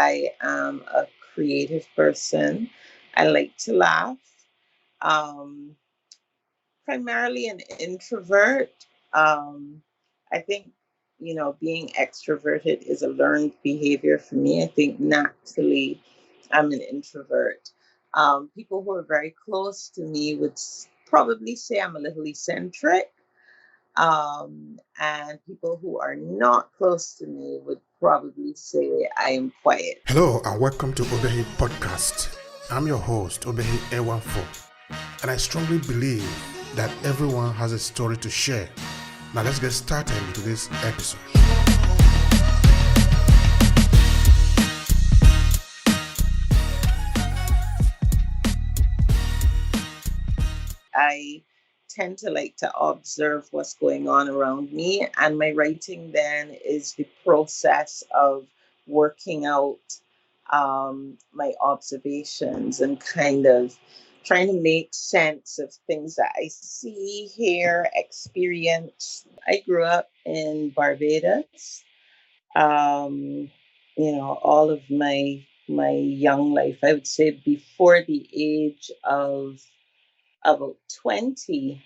I am a creative person. I like to laugh. Um, Primarily an introvert. Um, I think, being extroverted is a learned behavior for me. I think naturally I'm an introvert. People who are very close to me would probably say I'm a little eccentric. And people who are not close to me would probably say I am quiet. Hello and welcome to Obehi Podcast. I'm your host, Obehi A14, and I strongly believe that everyone has a story to share. Now let's get started into this episode. I tend to like to observe what's going on around me, and my writing then is the process of working out my observations and kind of trying to make sense of things that I see, hear, experience. I grew up in Barbados. Um, all of my young life, I would say before the age of about 20,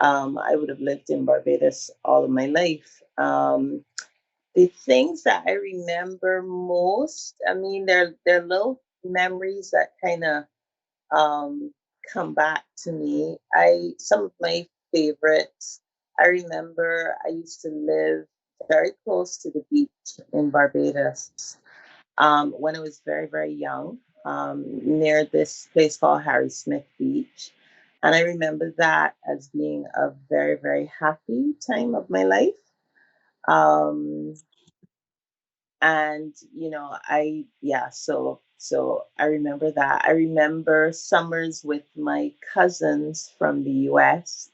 I would have lived in Barbados all of my life. The things that I remember most, I mean, they're little memories that kind of um, come back to me. Some of my favorites. I remember I used to live very close to the beach in Barbados when I was very, very young, near this place called Harry Smith Beach. And I remember that as being a very, very happy time of my life. Um, and so I remember that. I remember summers with my cousins from the US.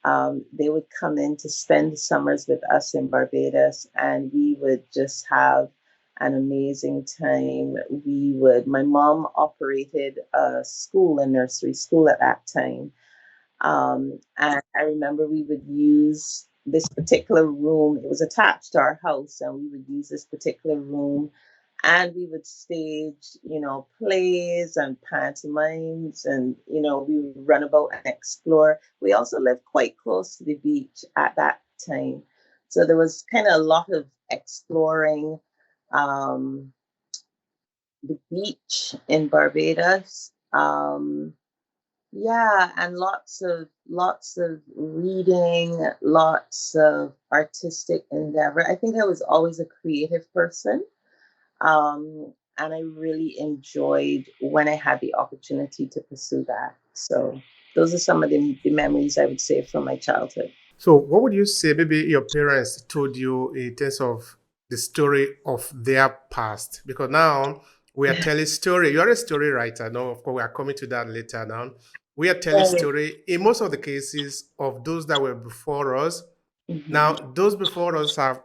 They would come in to spend the summers with us in Barbados, and we would just have an amazing time. My mom operated a school, a nursery school at that time. And I remember we would use this particular room. It was attached to our house, and we would use this particular room, and we would stage, plays and pantomimes, and we would run about and explore. We also lived quite close to the beach at that time, so there was kind of a lot of exploring um, the beach in Barbados. Yeah, and lots of reading, lots of artistic endeavor. I think I was always a creative person. And I really enjoyed when I had the opportunity to pursue that. So those are some of the memories I would say from my childhood. So, what would you say maybe your parents told you in terms of the story of their past? Because now we are telling story. You are a story writer. Now, of course, we are coming to that later now. We are telling Right. story in most of the cases of those that were before us. Mhm. Now, those before us have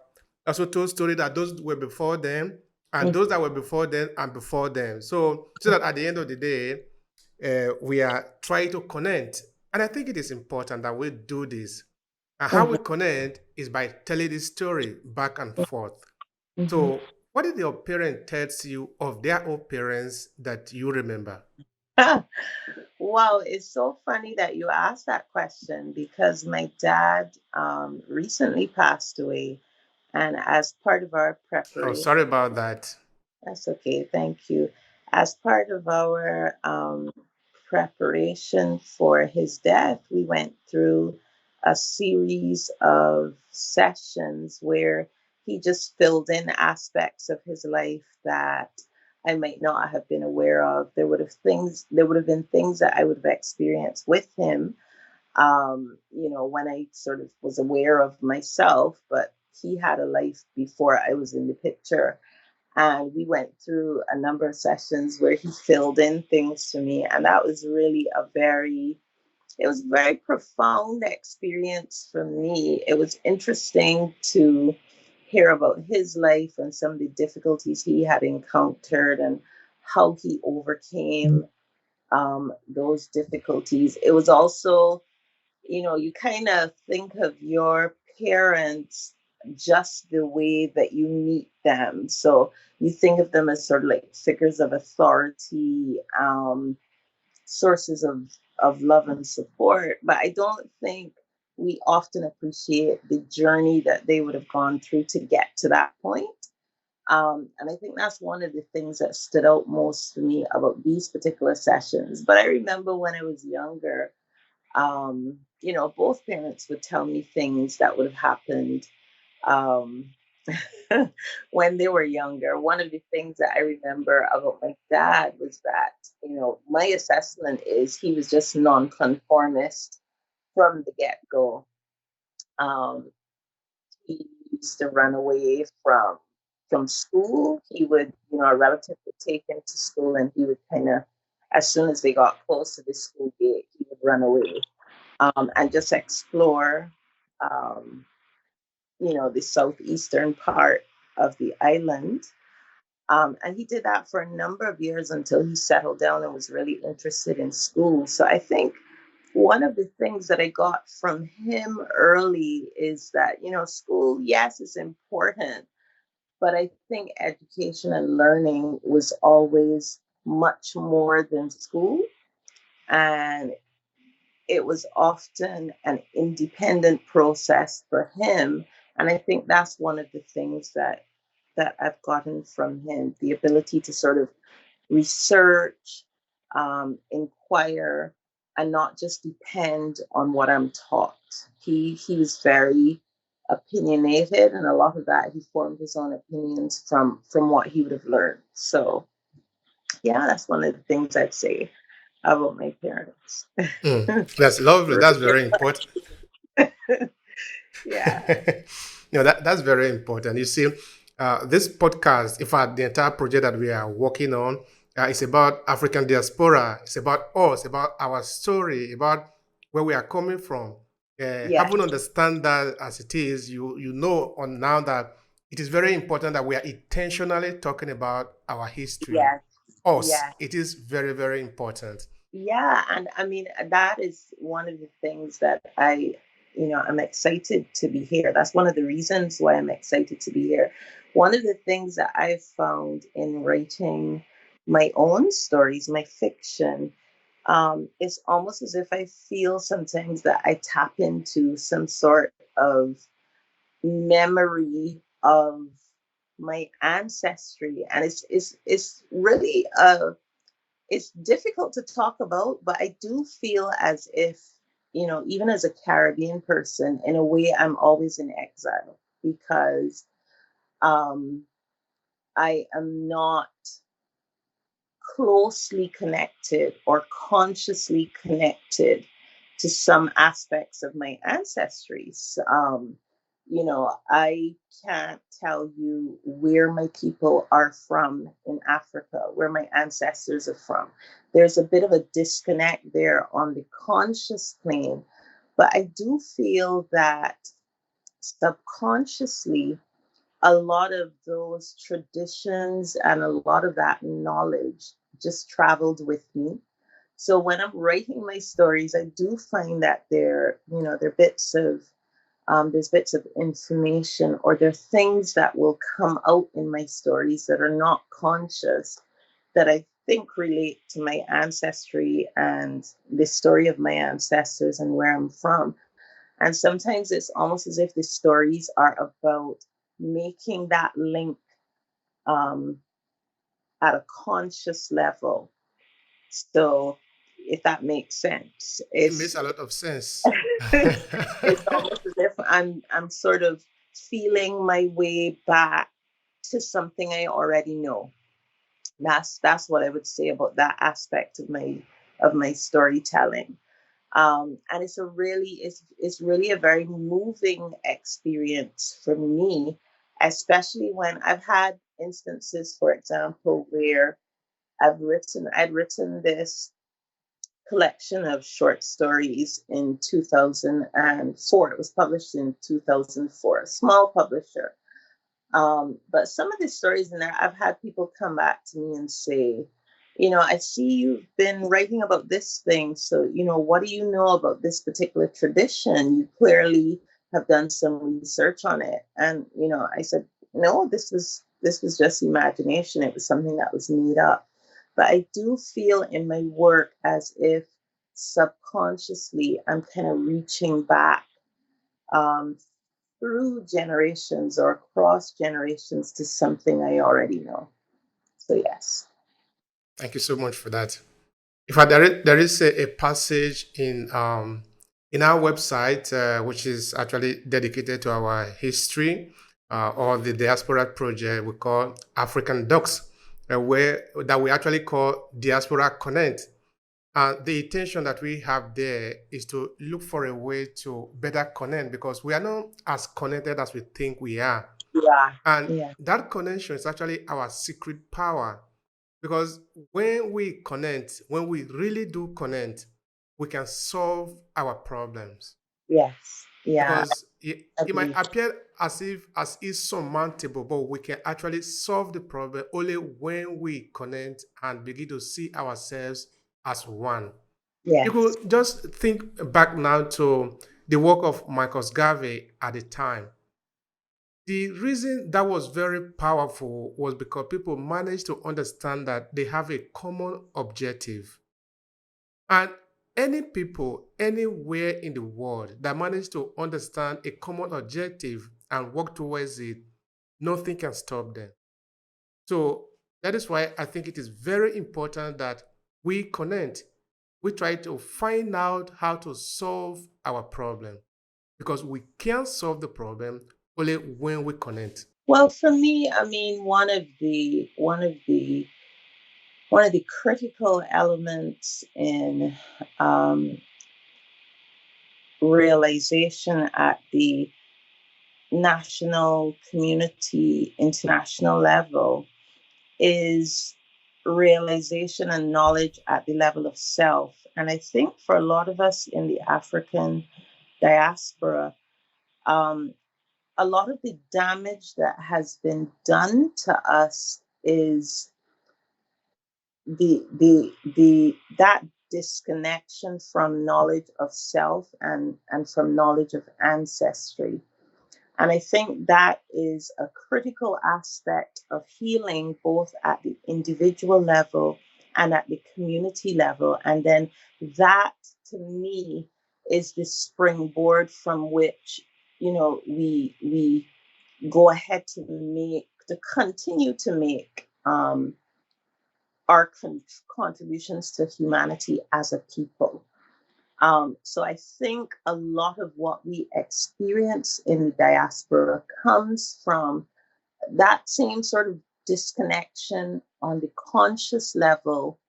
also told story that those were before them, and those that were before them and before them. So that at the end of the day, we are trying to connect. And I think it is important that we do this. And how we Mhm. connect is by telling this story back and forth. Mhm. So, what did your parent tell you of their own parents that you remember? Wow, it's so funny that you asked that question because my dad recently passed away, and as part of our Oh, preparation, sorry about that. that's okay, thank you. As part of our preparation for his death, we went through a series of sessions where he just filled in aspects of his life that I might not have been aware of. There would have been things that I would have experienced with him, when I sort of was aware of myself, but he had a life before I was in the picture. And we went through a number of sessions where he filled in things to me. And that was really it was a very profound experience for me. It was interesting to hear about his life and some of the difficulties he had encountered and how he overcame those difficulties. It was also, you kind of think of your parents just the way that you meet them. So you think of them as sort of like figures of authority, sources of love and support. But I don't think we often appreciate the journey that they would have gone through to get to that point. And I think that's one of the things that stood out most for me about these particular sessions. But I remember when I was younger, both parents would tell me things that would have happened um, when they were younger. One of the things that I remember about my dad was that, my assessment is he was just nonconformist from the get go. Um, he used to run away from school. He would, a relative would take him to school, and he would kind of, as soon as they got close to the school gate, he would run away and just explore. Um, the southeastern part of the island. And he did that for a number of years until he settled down and was really interested in school. So I think one of the things that I got from him early is that, school, yes, is important, but I think education and learning was always much more than school. And it was often an independent process for him. And I think that's one of the things that I've gotten from him, the ability to sort of research, inquire, and not just depend on what I'm taught. He was very opinionated, and a lot of that he formed his own opinions from what he would have learned. So yeah, that's one of the things I'd say about my parents. That's lovely. Really That's very important. yeah. That's very important. You see, this podcast, in fact, the entire project that we are working on, is about African diaspora. It's about us, about our story, about where we are coming from. Yes. Having understand that as it is, you know on now that it is very important that we are intentionally talking about our history. Yes. Us, Yes. it is very, very important. Yeah, and I mean that is one of the things that I'm excited to be here. That's one of the reasons why I'm excited to be here. One of the things that I've found in writing my own stories, my fiction, it's almost as if I feel sometimes that I tap into some sort of memory of my ancestry, and it's really it's difficult to talk about, but I do feel as if, even as a Caribbean person, in a way, I'm always in exile because um, I am not closely connected or consciously connected to some aspects of my ancestries. I can't tell you where my people are from in Africa, where my ancestors are from. There's a bit of a disconnect there on the conscious plane, but I do feel that subconsciously, a lot of those traditions and a lot of that knowledge just traveled with me. So when I'm writing my stories, I do find that there are there's bits of information, or there are things that will come out in my stories that are not conscious, that I think relate to my ancestry and the story of my ancestors and where I'm from. And sometimes it's almost as if the stories are about making that link um, at a conscious level. So, if that makes sense, It makes a lot of sense. it's almost as if I'm sort of feeling my way back to something I already know. That's what I would say about that aspect of my storytelling. And it's really a very moving experience for me, especially when I've had instances, for example, where I'd written this collection of short stories in 2004. It was published in 2004, a small publisher. But some of the stories in there, I've had people come back to me and say, I see you've been writing about this thing. So, what do you know about this particular tradition? You clearly have done some research on it. And, I said, no, this was just imagination. It was something that was made up. But I do feel in my work as if subconsciously I'm kind of reaching back um, through generations or across generations to something I already know. So yes. Thank you so much for that. In fact, there is a passage in our website which is actually dedicated to our history or the diaspora project we call African Docs, where that we actually call Diaspora Connect. The intention that we have there is to look for a way to better connect because we are not as connected as we think we are. Yeah. And Yeah. that connection is actually our secret power because when we connect, when we really do connect, we can solve our problems. Yes. Yeah. Because it might Agree. appear as if as insurmountable, but we can actually solve the problem only when we connect and begin to see ourselves as one. You Yes. could just think back now to the work of Marcus Garvey at the time. The reason that was very powerful was because people managed to understand that they have a common objective. And any people anywhere in the world that manage to understand a common objective and work towards it, nothing can stop them. So that is why I think it is very important that we connect. We try to find out how to solve our problem because we can solve the problem only when we connect. Well, for me, I mean, one of the critical elements in um, realization at the national, community, international level is realization and knowledge at the level of self. And I think for a lot of us in the African diaspora, um, a lot of the damage that has been done to us is the that disconnection from knowledge of self and from knowledge of ancestry. And I think that is a critical aspect of healing, both at the individual level and at the community level. And then that, to me, is the springboard from which, we go ahead to continue to make our contributions to humanity as a people. So I think a lot of what we experience in the diaspora comes from that same sort of disconnection on the conscious level,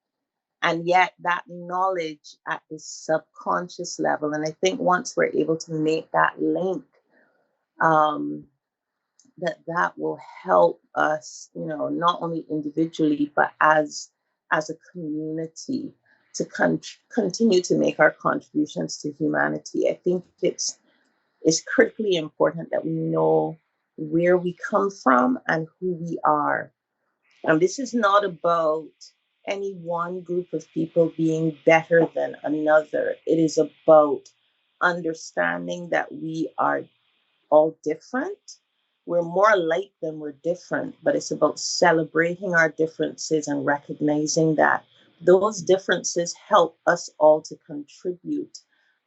and yet that knowledge at the subconscious level. And I think once we're able to make that link, um, that will help us, not only individually but as a community to continue to make our contributions to humanity. I think it's critically important that we know where we come from and who we are. And this is not about any one group of people being better than another. It is about understanding that we are all different. We're more alike than we're different, but it's about celebrating our differences and recognizing that those differences help us all to contribute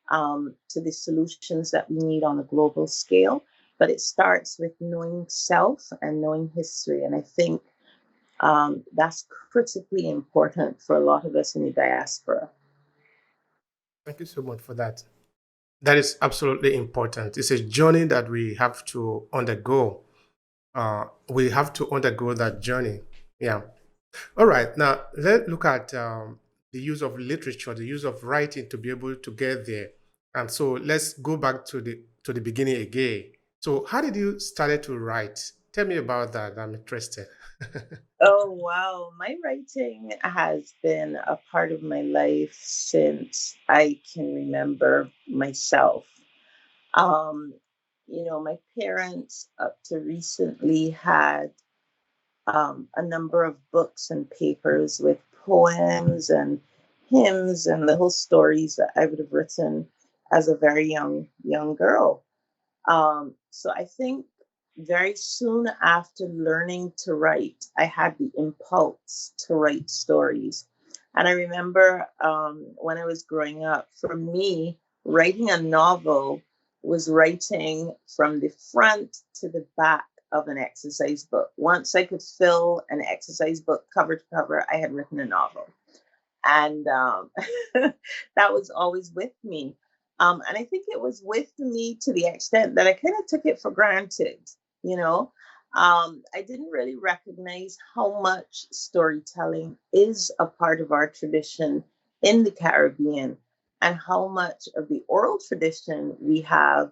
to the solutions that we need on a global scale. But it starts with knowing self and knowing history. And I think that's critically important for a lot of us in the diaspora. Thank you so much for that. That is absolutely important. It's a journey that we have to undergo. We have to undergo that journey. Yeah. All right. Now let's look at the use of literature, the use of writing to be able to get there. And so let's go back to the beginning again. So how did you started to write? Tell me about that. I'm interested. Oh, wow. My writing has been a part of my life since I can remember myself. Um, my parents up to recently had a number of books and papers with poems and hymns and little stories that I would have written as a very young girl. So I think very soon after learning to write, I had the impulse to write stories. And I remember when I was growing up, for me, writing a novel was writing from the front to the back of an exercise book. Once I could fill an exercise book cover to cover, I had written a novel. And that was always with me. And I think it was with me to the extent that I kind of took it for granted, you know. I didn't really recognize how much storytelling is a part of our tradition in the Caribbean, and how much of the oral tradition we have,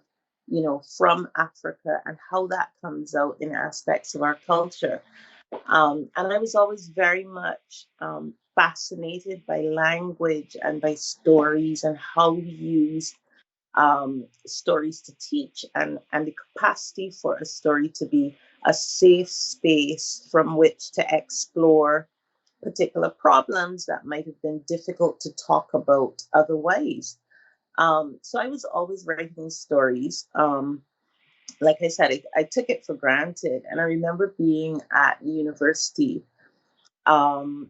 from Africa, and how that comes out in aspects of our culture. And I was always very much fascinated by language and by stories, and how we use stories to teach, and the capacity for a story to be a safe space from which to explore particular problems that might have been difficult to talk about otherwise. So I was always writing stories. Like I said, I took it for granted. And I remember being at university um,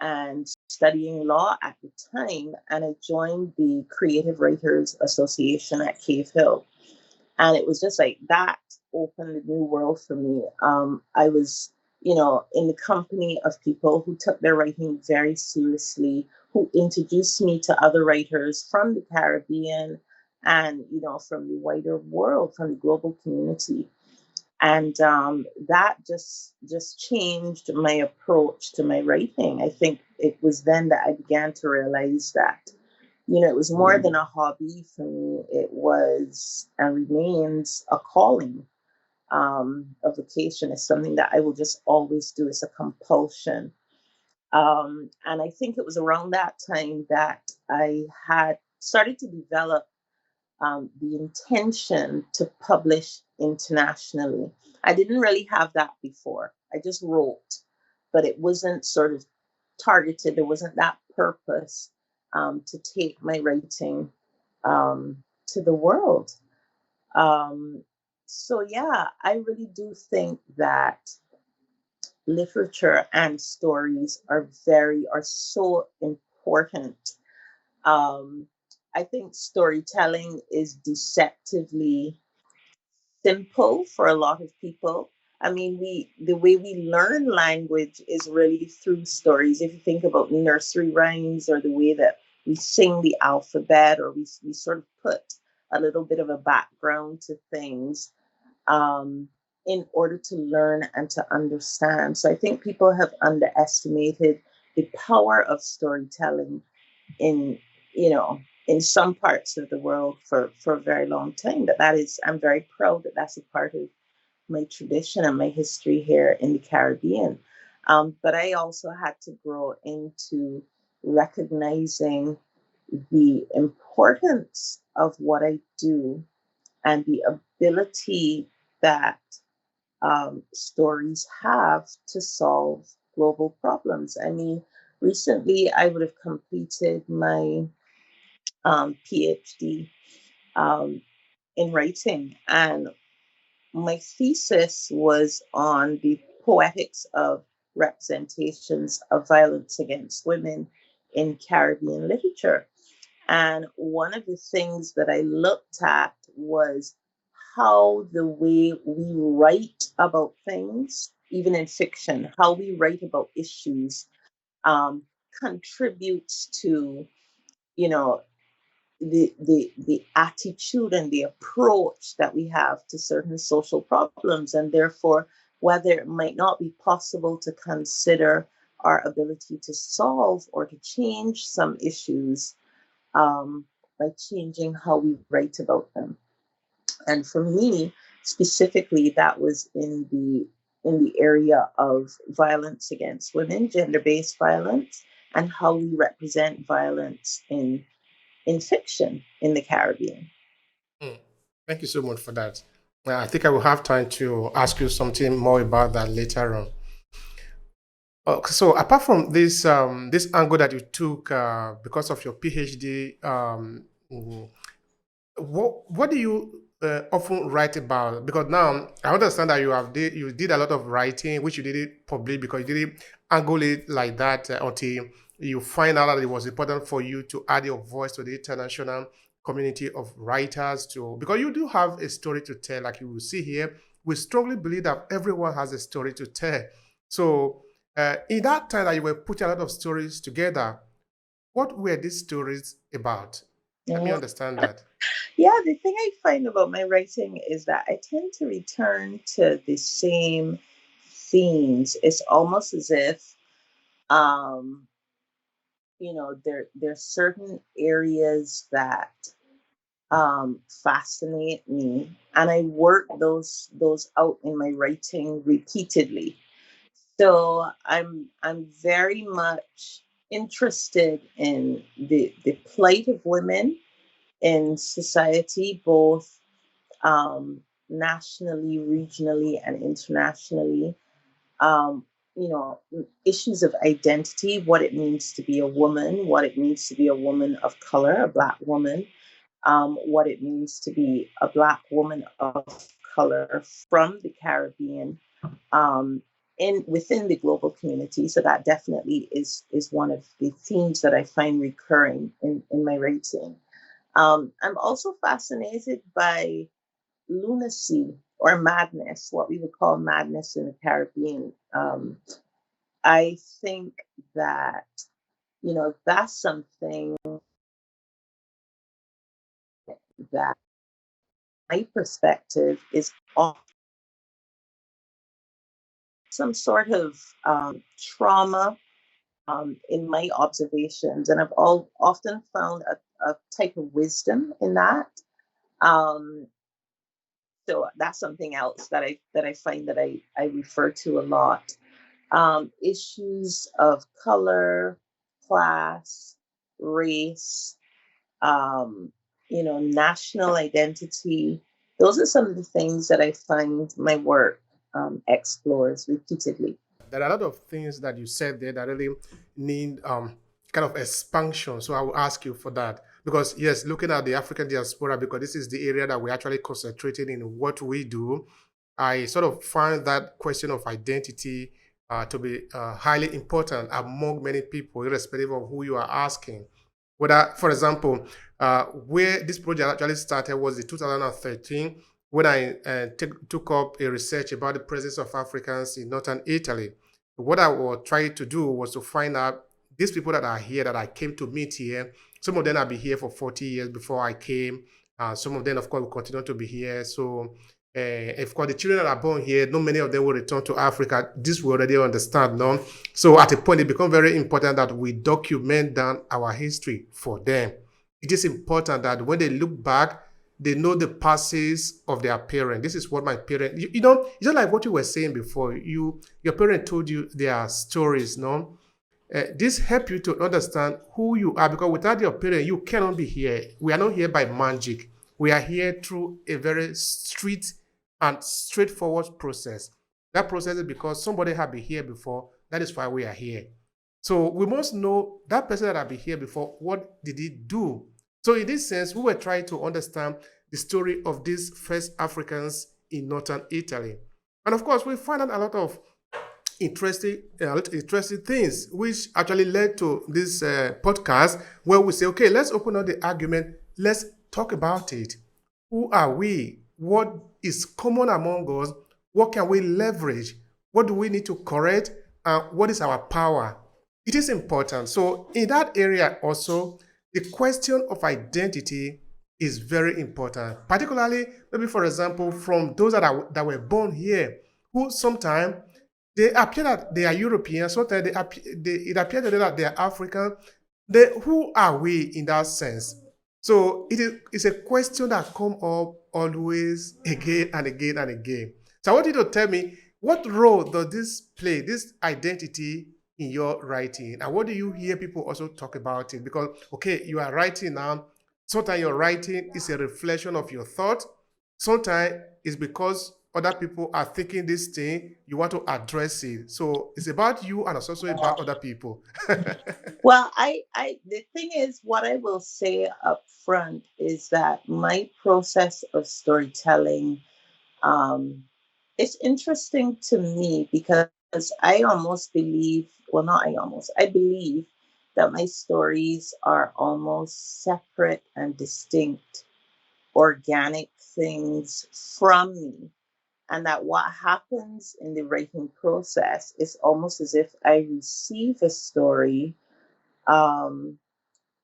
and studying law at the time, and I joined the Creative Writers Association at Cave Hill. And it was just like that opened a new world for me. I was, in the company of people who took their writing very seriously, who introduced me to other writers from the Caribbean and, from the wider world, from the global community. And that just changed my approach to my writing. I think it was then that I began to realize that, it was more than a hobby for me. It was and remains a calling. A vocation is something that I will just always do. It's a compulsion. And I think it was around that time that I had started to develop the intention to publish internationally. I didn't really have that before. I just wrote, but it wasn't sort of targeted. There wasn't that purpose to take my writing to the world. Um, so, yeah, I really do think that literature and stories are so important. um, I think storytelling is deceptively simple for a lot of people. I mean, the way we learn language is really through stories. If you think about nursery rhymes, or the way that we sing the alphabet, or we sort of put a little bit of a background to things um, in order to learn and to understand. So I think people have underestimated the power of storytelling in you know in some parts of the world for a very long time. But that is, I'm very proud that that's a part of my tradition and my history here in the Caribbean. But I also had to grow into recognizing the importance of what I do, and the ability that stories have to solve global problems. I mean, recently I would have completed my PhD um, in writing, and my thesis was on the poetics of representations of violence against women in Caribbean literature. And one of the things that I looked at was how the way we write about things, even in fiction, how we write about issues, um, contributes to, you know, the attitude and the approach that we have to certain social problems. And therefore, whether it might not be possible to consider our ability to solve or to change some issues um, by changing how we write about them. And for me, specifically, that was in the area of violence against women, gender-based violence, and how we represent violence in fiction in the Caribbean. Mm. Thank you so much for that. I think I will have time to ask you something more about that later on. So apart from this angle that you took because of your PhD, what do you often write about? Because now I understand that you did a lot of writing, which you didn't publish because you didn't angle it like that until you find out that it was important for you to add your voice to the international community of writers to, because you do have a story to tell, like you will see here. We strongly believe that everyone has a story to tell. So in that time that you were putting a lot of stories together, what were these stories about? Let me Yeah. understand that. Yeah, the thing I find about my writing is that I tend to return to the same themes. It's almost as if, um, there's certain areas that fascinate me, and I work those out in my writing repeatedly. So I'm very much interested in the plight of women in society, both nationally, regionally, and internationally. Um, Issues of identity, what it means to be a woman, what it means to be a woman of color, a Black woman, what it means to be a Black woman of color from the Caribbean, um, within the global community. So that definitely is one of the themes that I find recurring in my writing. I'm also fascinated by lunacy or madness, what we would call madness in the Caribbean. I think that, that's something that my perspective is on some sort of trauma in my observations. And I've often found a type of wisdom in that. Um, so that's something else that I find that I refer to a lot. Issues of color, class, race, um, national identity. Those are some of the things that I find my work explores repeatedly. There are a lot of things that you said there that really need kind of expansion. So I will ask you for that. Because, yes, looking at the African diaspora, because this is the area that we're actually concentrating in what we do, I sort of find that question of identity to be highly important among many people, irrespective of who you are asking. Whether, for example, where this project actually started was in 2013 when I took up a research about the presence of Africans in northern Italy. What I was trying to do was to find out these people that are here that I came to meet here. Some of them have been here for 40 years before I came. Some of them, of course, will continue to be here. So, of course, the children that are born here, not many of them will return to Africa. This we already understand, no? So, at a point, it becomes very important that we document down our history for them. It is important that when they look back, they know the passes of their parent. This is what my parent, it's just like what you were saying before. Your parent told you their stories, no? This help you to understand who you are, because without your parent, you cannot be here. We are not here by magic. We are here through a very street and straightforward process. That process is because somebody have been here before. That is why we are here. So we must know that person that have been here before, what did he do? So in this sense, we were trying to understand the story of these first Africans in northern Italy. And of course, we find out a lot of interesting things, which actually led to this podcast where we say, okay, let's open up the argument. Let's talk about it. Who are we? What is common among us? What can we leverage? What do we need to correct? What is our power? It is important. So in that area also, the question of identity is very important, particularly maybe, for example, from those that were born here, who sometimes they appear that they are European, sometimes it appears that they are African. Who are we in that sense? So it's a question that come up always again and again and again. So I want you to tell me, what role does this play, this identity, in your writing? And what do you hear people also talk about it? Because, okay, you are writing now. Sometimes your writing is a reflection of your thought. Sometimes it's because other people are thinking this thing, you want to address it. So it's about you and it's also about other people. Well, the thing is, what I will say up front is that my process of storytelling, um, it's interesting to me because I almost believe, well, not I almost, I believe that my stories are almost separate and distinct, organic things from me. And that what happens in the writing process is almost as if I receive a story um,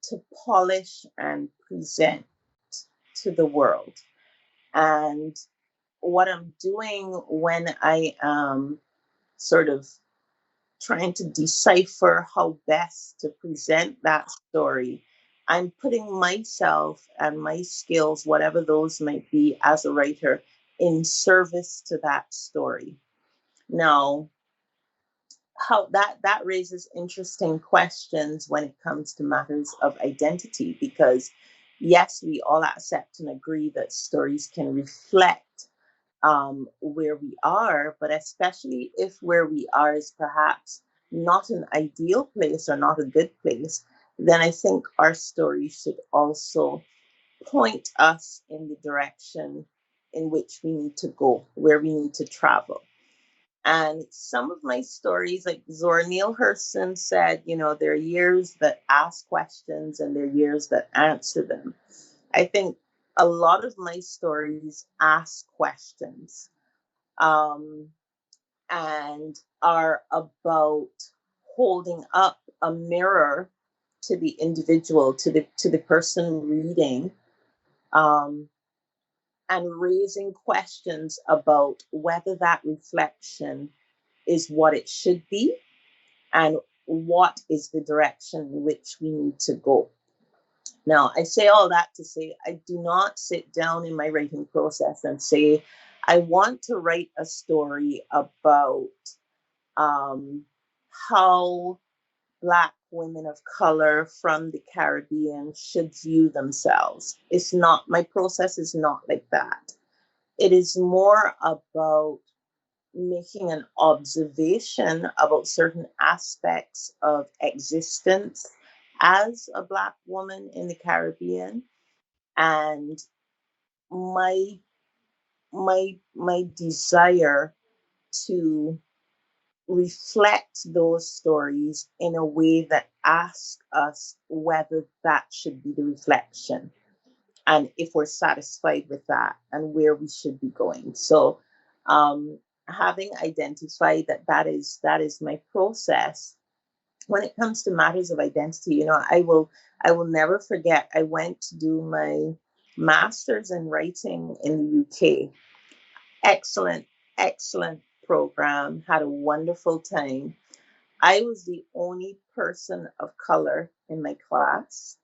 to polish and present to the world. And what I'm doing when I am sort of trying to decipher how best to present that story, I'm putting myself and my skills, whatever those might be as a writer, in service to that story. Now, how that raises interesting questions when it comes to matters of identity, because yes, we all accept and agree that stories can reflect where we are, but especially if where we are is perhaps not an ideal place or not a good place, then I think our story should also point us in the direction in which we need to go, where we need to travel. And some of my stories, like Zora Neale Hurston said, there are years that ask questions and there are years that answer them. I think a lot of my stories ask questions, um, and are about holding up a mirror to the individual, to the person reading, um, and raising questions about whether that reflection is what it should be and what is the direction in which we need to go. Now, I say all that to say I do not sit down in my writing process and say, I want to write a story about um, how Black women of color from the Caribbean should view themselves. It's not, my process is not like that. It is more about making an observation about certain aspects of existence as a Black woman in the Caribbean, and my my desire to reflect those stories in a way that asks us whether that should be the reflection and if we're satisfied with that and where we should be going. So um, having identified that is my process when it comes to matters of identity, I will never forget, I went to do my master's in writing in the UK. Excellent, excellent program, had a wonderful time. I was the only person of color in my class.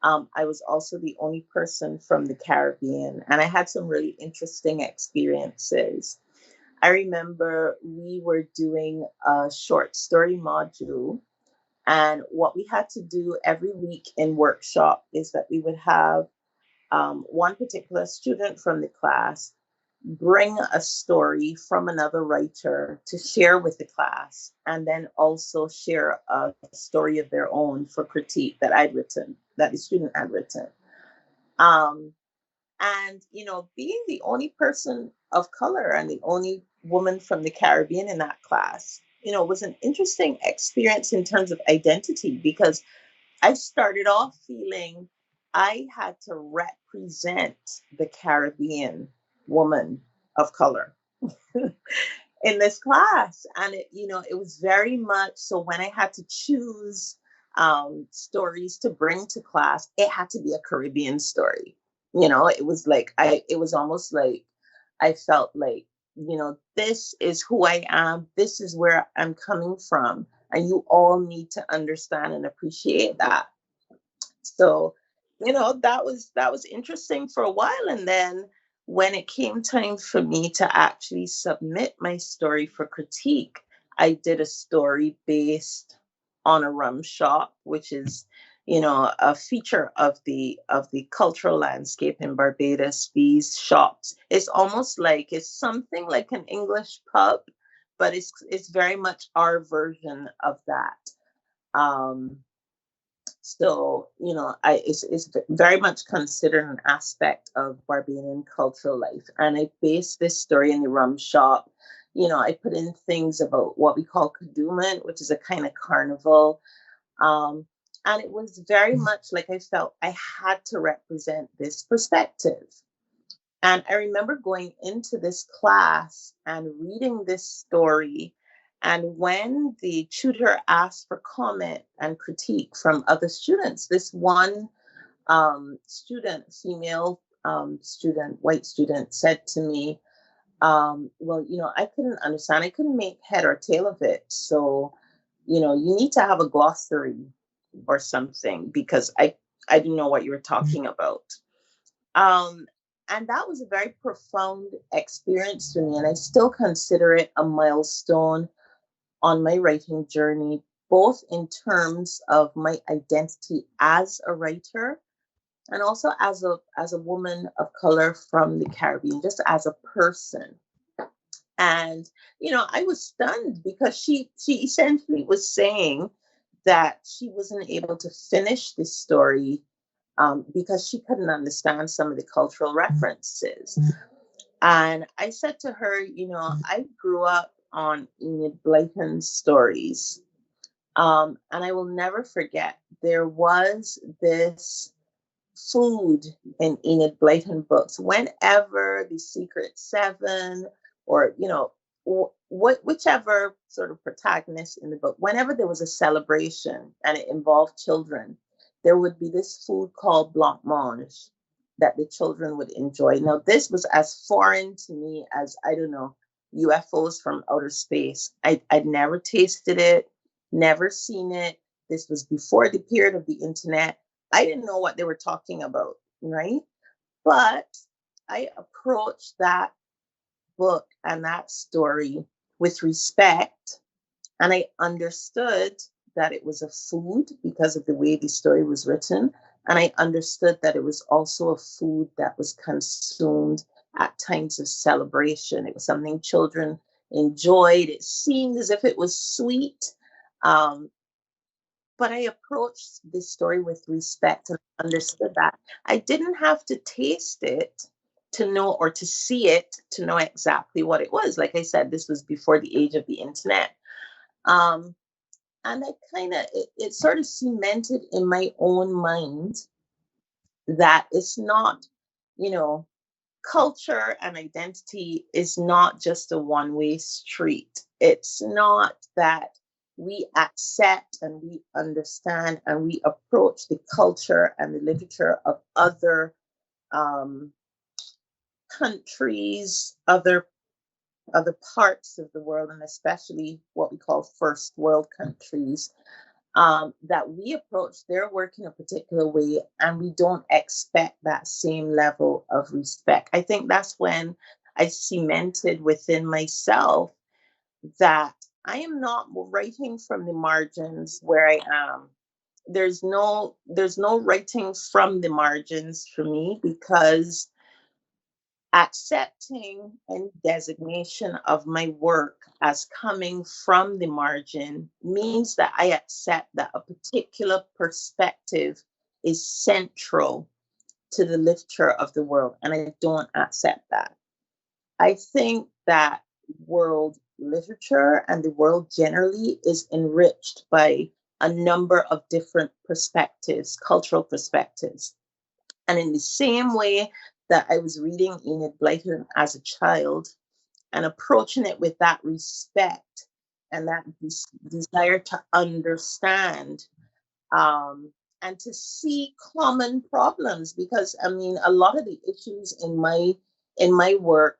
I was also the only person from the Caribbean, and I had some really interesting experiences. I remember we were doing a short story module, and what we had to do every week in workshop is that we would have one particular student from the class bring a story from another writer to share with the class, and then also share a story of their own for critique that I'd written, that the student had written. Um, and, being the only person of color and the only woman from the Caribbean in that class, was an interesting experience in terms of identity, because I started off feeling I had to represent the Caribbean woman of color in this class. And it was very much so when I had to choose stories to bring to class, it had to be a Caribbean story. It was almost like I felt like, this is who I am, this is where I'm coming from, and you all need to understand and appreciate that. So, that was interesting for a while. And then when it came time for me to actually submit my story for critique, I did a story based on a rum shop, which is a feature of the cultural landscape in Barbados. These shops, it's almost like it's something like an English pub, but it's very much our version of that. Um, so, it's very much considered an aspect of Barbadian cultural life. And I based this story in the rum shop. I put in things about what we call kadooment, which is a kind of carnival. Um, and it was very much like I felt I had to represent this perspective. And I remember going into this class and reading this story. And when the tutor asked for comment and critique from other students, this one student, female student, white student, said to me, well, I couldn't understand. I couldn't make head or tail of it. So, you need to have a glossary or something because I didn't know what you were talking about. Um, and that was a very profound experience for me. And I still consider it a milestone on my writing journey, both in terms of my identity as a writer and also as a woman of color from the Caribbean, just as a person. And I was stunned because she essentially was saying that she wasn't able to finish this story because she couldn't understand some of the cultural references. And I said to her, I grew up on Enid Blyton's stories. And I will never forget, there was this food in Enid Blyton books. Whenever the Secret Seven, or whichever sort of protagonist in the book, whenever there was a celebration and it involved children, there would be this food called blancmange that the children would enjoy. Now, this was as foreign to me as, I don't know, UFOs from outer space. I'd never tasted it, never seen it. This was before the period of the internet. I didn't know what they were talking about, right? But I approached that book and that story with respect, and I understood that it was a food because of the way the story was written. And I understood that it was also a food that was consumed at times of celebration. It was something children enjoyed. It seemed as if it was sweet. Um, but I approached this story with respect and understood that I didn't have to taste it to know, or to see it to know exactly what it was. Like I said, this was before the age of the internet. Um, and I it sort of cemented in my own mind that it's not, you know, culture and identity is not just a one-way street. It's not that we accept and we understand and we approach the culture and the literature of other um, countries, other parts of the world, and especially what we call first world countries, that we approach their work in a particular way and we don't expect that same level of respect. I think that's when I cemented within myself that I am not writing from the margins where I am. There's no writing from the margins for me, because accepting any designation of my work as coming from the margin means that I accept that a particular perspective is central to the literature of the world, and I don't accept that. I think that world literature and the world generally is enriched by a number of different perspectives, cultural perspectives. And in the same way that I was reading Enid Blyton as a child and approaching it with that respect and that desire to understand, and to see common problems, because I mean a lot of the issues in my work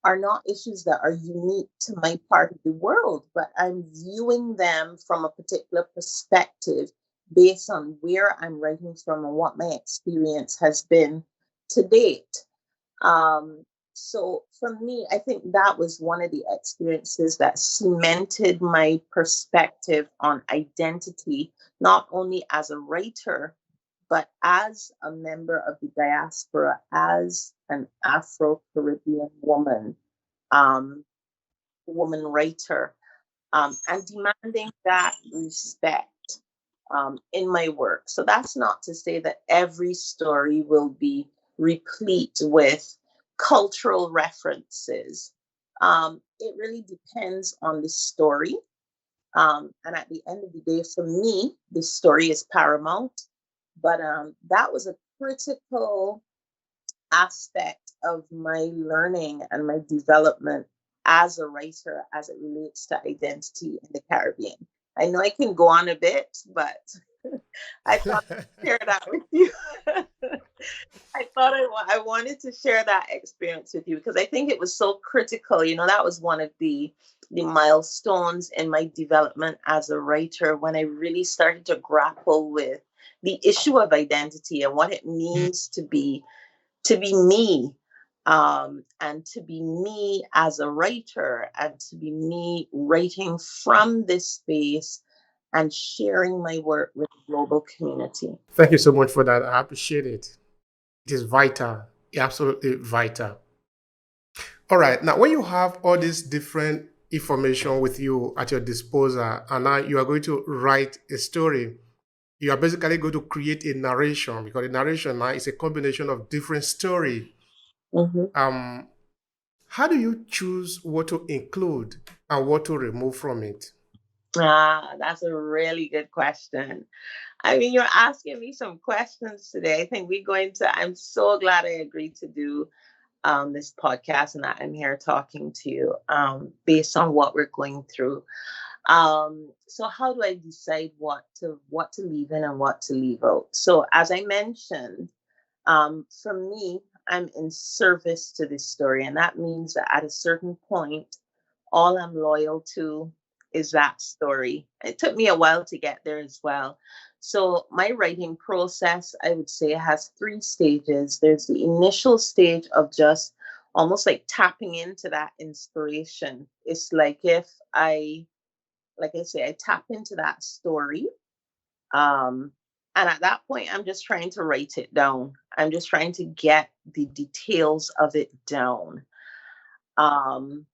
are not issues that are unique to my part of the world, but I'm viewing them from a particular perspective based on where I'm writing from and what my experience has been to date. Um, So for me, I think that was one of the experiences that cemented my perspective on identity, not only as a writer, but as a member of the diaspora, as an Afro Caribbean um, woman writer, and demanding that respect in my work. So that's not to say that every story will be replete with cultural references. It really depends on the story. And at the end of the day, for me, the story is paramount. But that was a critical aspect of my learning and my development as a writer as it relates to identity in the Caribbean. I know I can go on a bit, but I thought I'd share that with you. I thought I wanted to share that experience with you because I think it was so critical. You know, that was one of the milestones in my development as a writer when I really started to grapple with the issue of identity and what it means to be me, and to be me as a writer and to be me writing from this space and sharing my work with the global community. Thank you so much for that. I appreciate it. It is vital, absolutely vital. All right. Now, when you have all this different information with you at your disposal, and now you are going to write a story, you are basically going to create a narration because the narration now is a combination of different story. Mhm. Um, how do you choose what to include and what to remove from it? That's a really good question. I mean, you're asking me some questions today. I think I'm so glad I agreed to do this podcast and that I'm here talking to you based on what we're going through. So how do I decide what to leave in and what to leave out? So as I mentioned, for me, I'm in service to this story, and that means that at a certain point, all I'm loyal to is that story. It took me a while to get there as well. So, my writing process, I would say, has three stages. There's the initial stage of just almost like tapping into that inspiration. It's like if like I say, I tap into that story. Um, and at that point, I'm just trying to write it down. I'm just trying to get the details of it down. Um,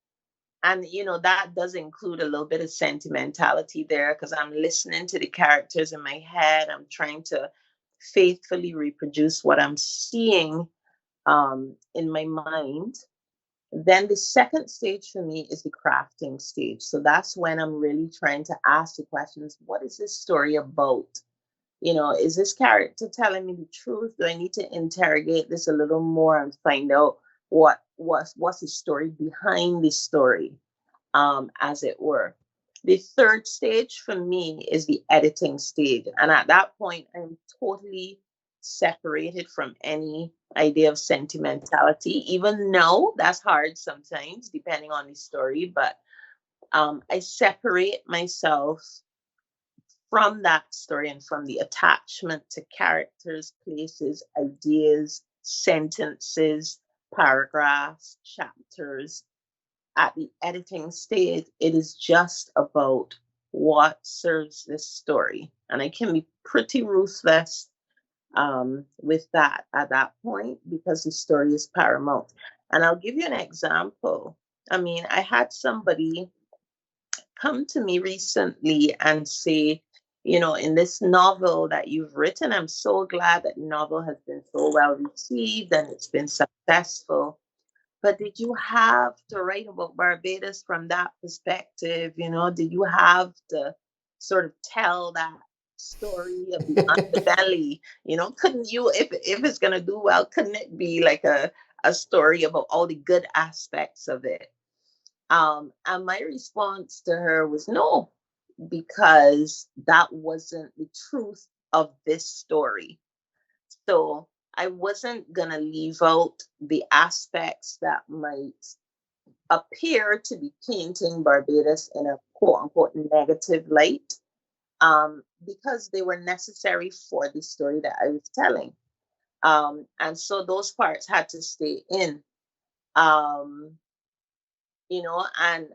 and that does include a little bit of sentimentality there because I'm listening to the characters in my head. I'm trying to faithfully reproduce what I'm seeing in my mind. Then the second stage for me is the crafting stage. So that's when I'm really trying to ask the questions: what is this story about? Is this character telling me the truth? Do I need to interrogate this a little more and find out what's the story behind the story, as it were. The third stage for me is the editing stage. And at that point, I'm totally separated from any idea of sentimentality, even though that's hard sometimes, depending on the story. But I separate myself from that story and from the attachment to characters, places, ideas, sentences, paragraphs, chapters. At the editing stage, it is just about what serves this story. And I can be pretty ruthless with that at that point because the story is paramount. And I'll give you an example. I mean, I had somebody come to me recently and say, in this novel that you've written, I'm so glad that the novel has been so well received and it's been successful. But did you have to write about Barbados from that perspective? Did you have to sort of tell that story of the underbelly? Couldn't you, if it's gonna do well, couldn't it be like a story about all the good aspects of it? And my response to her was no, because that wasn't the truth of this story. So I wasn't going to leave out the aspects that might appear to be painting Barbados in a quote unquote negative light, because they were necessary for the story that I was telling. And so those parts had to stay in. Um, and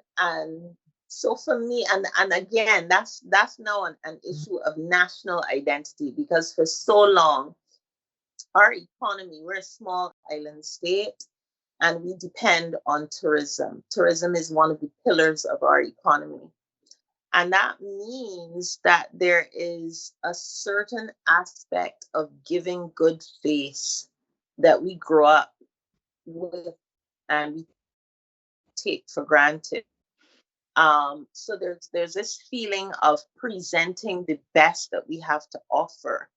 so for me, and again, that's now an issue of national identity, because for so long our economy, we're a small island state, and we depend on tourism. Tourism is one of the pillars of our economy. And that means that there is a certain aspect of giving good face that we grow up with and we take for granted. So there's this feeling of presenting the best that we have to offer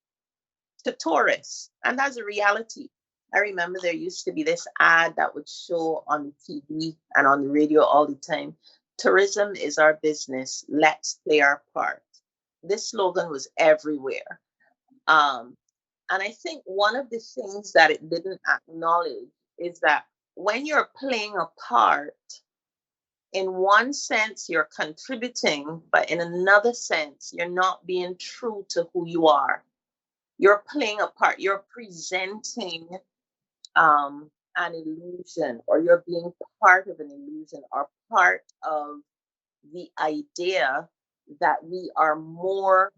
to tourists, and that's a reality. I remember there used to be this ad that would show on the TV and on the radio all the time. Tourism is our business. Let's play our part. This slogan was everywhere. Um, and I think one of the things that it didn't acknowledge is that when you're playing a part, in one sense, you're contributing, but in another sense, you're not being true to who you are. You're playing a part, you're presenting an illusion, or you're being part of an illusion, or part of the idea that we are more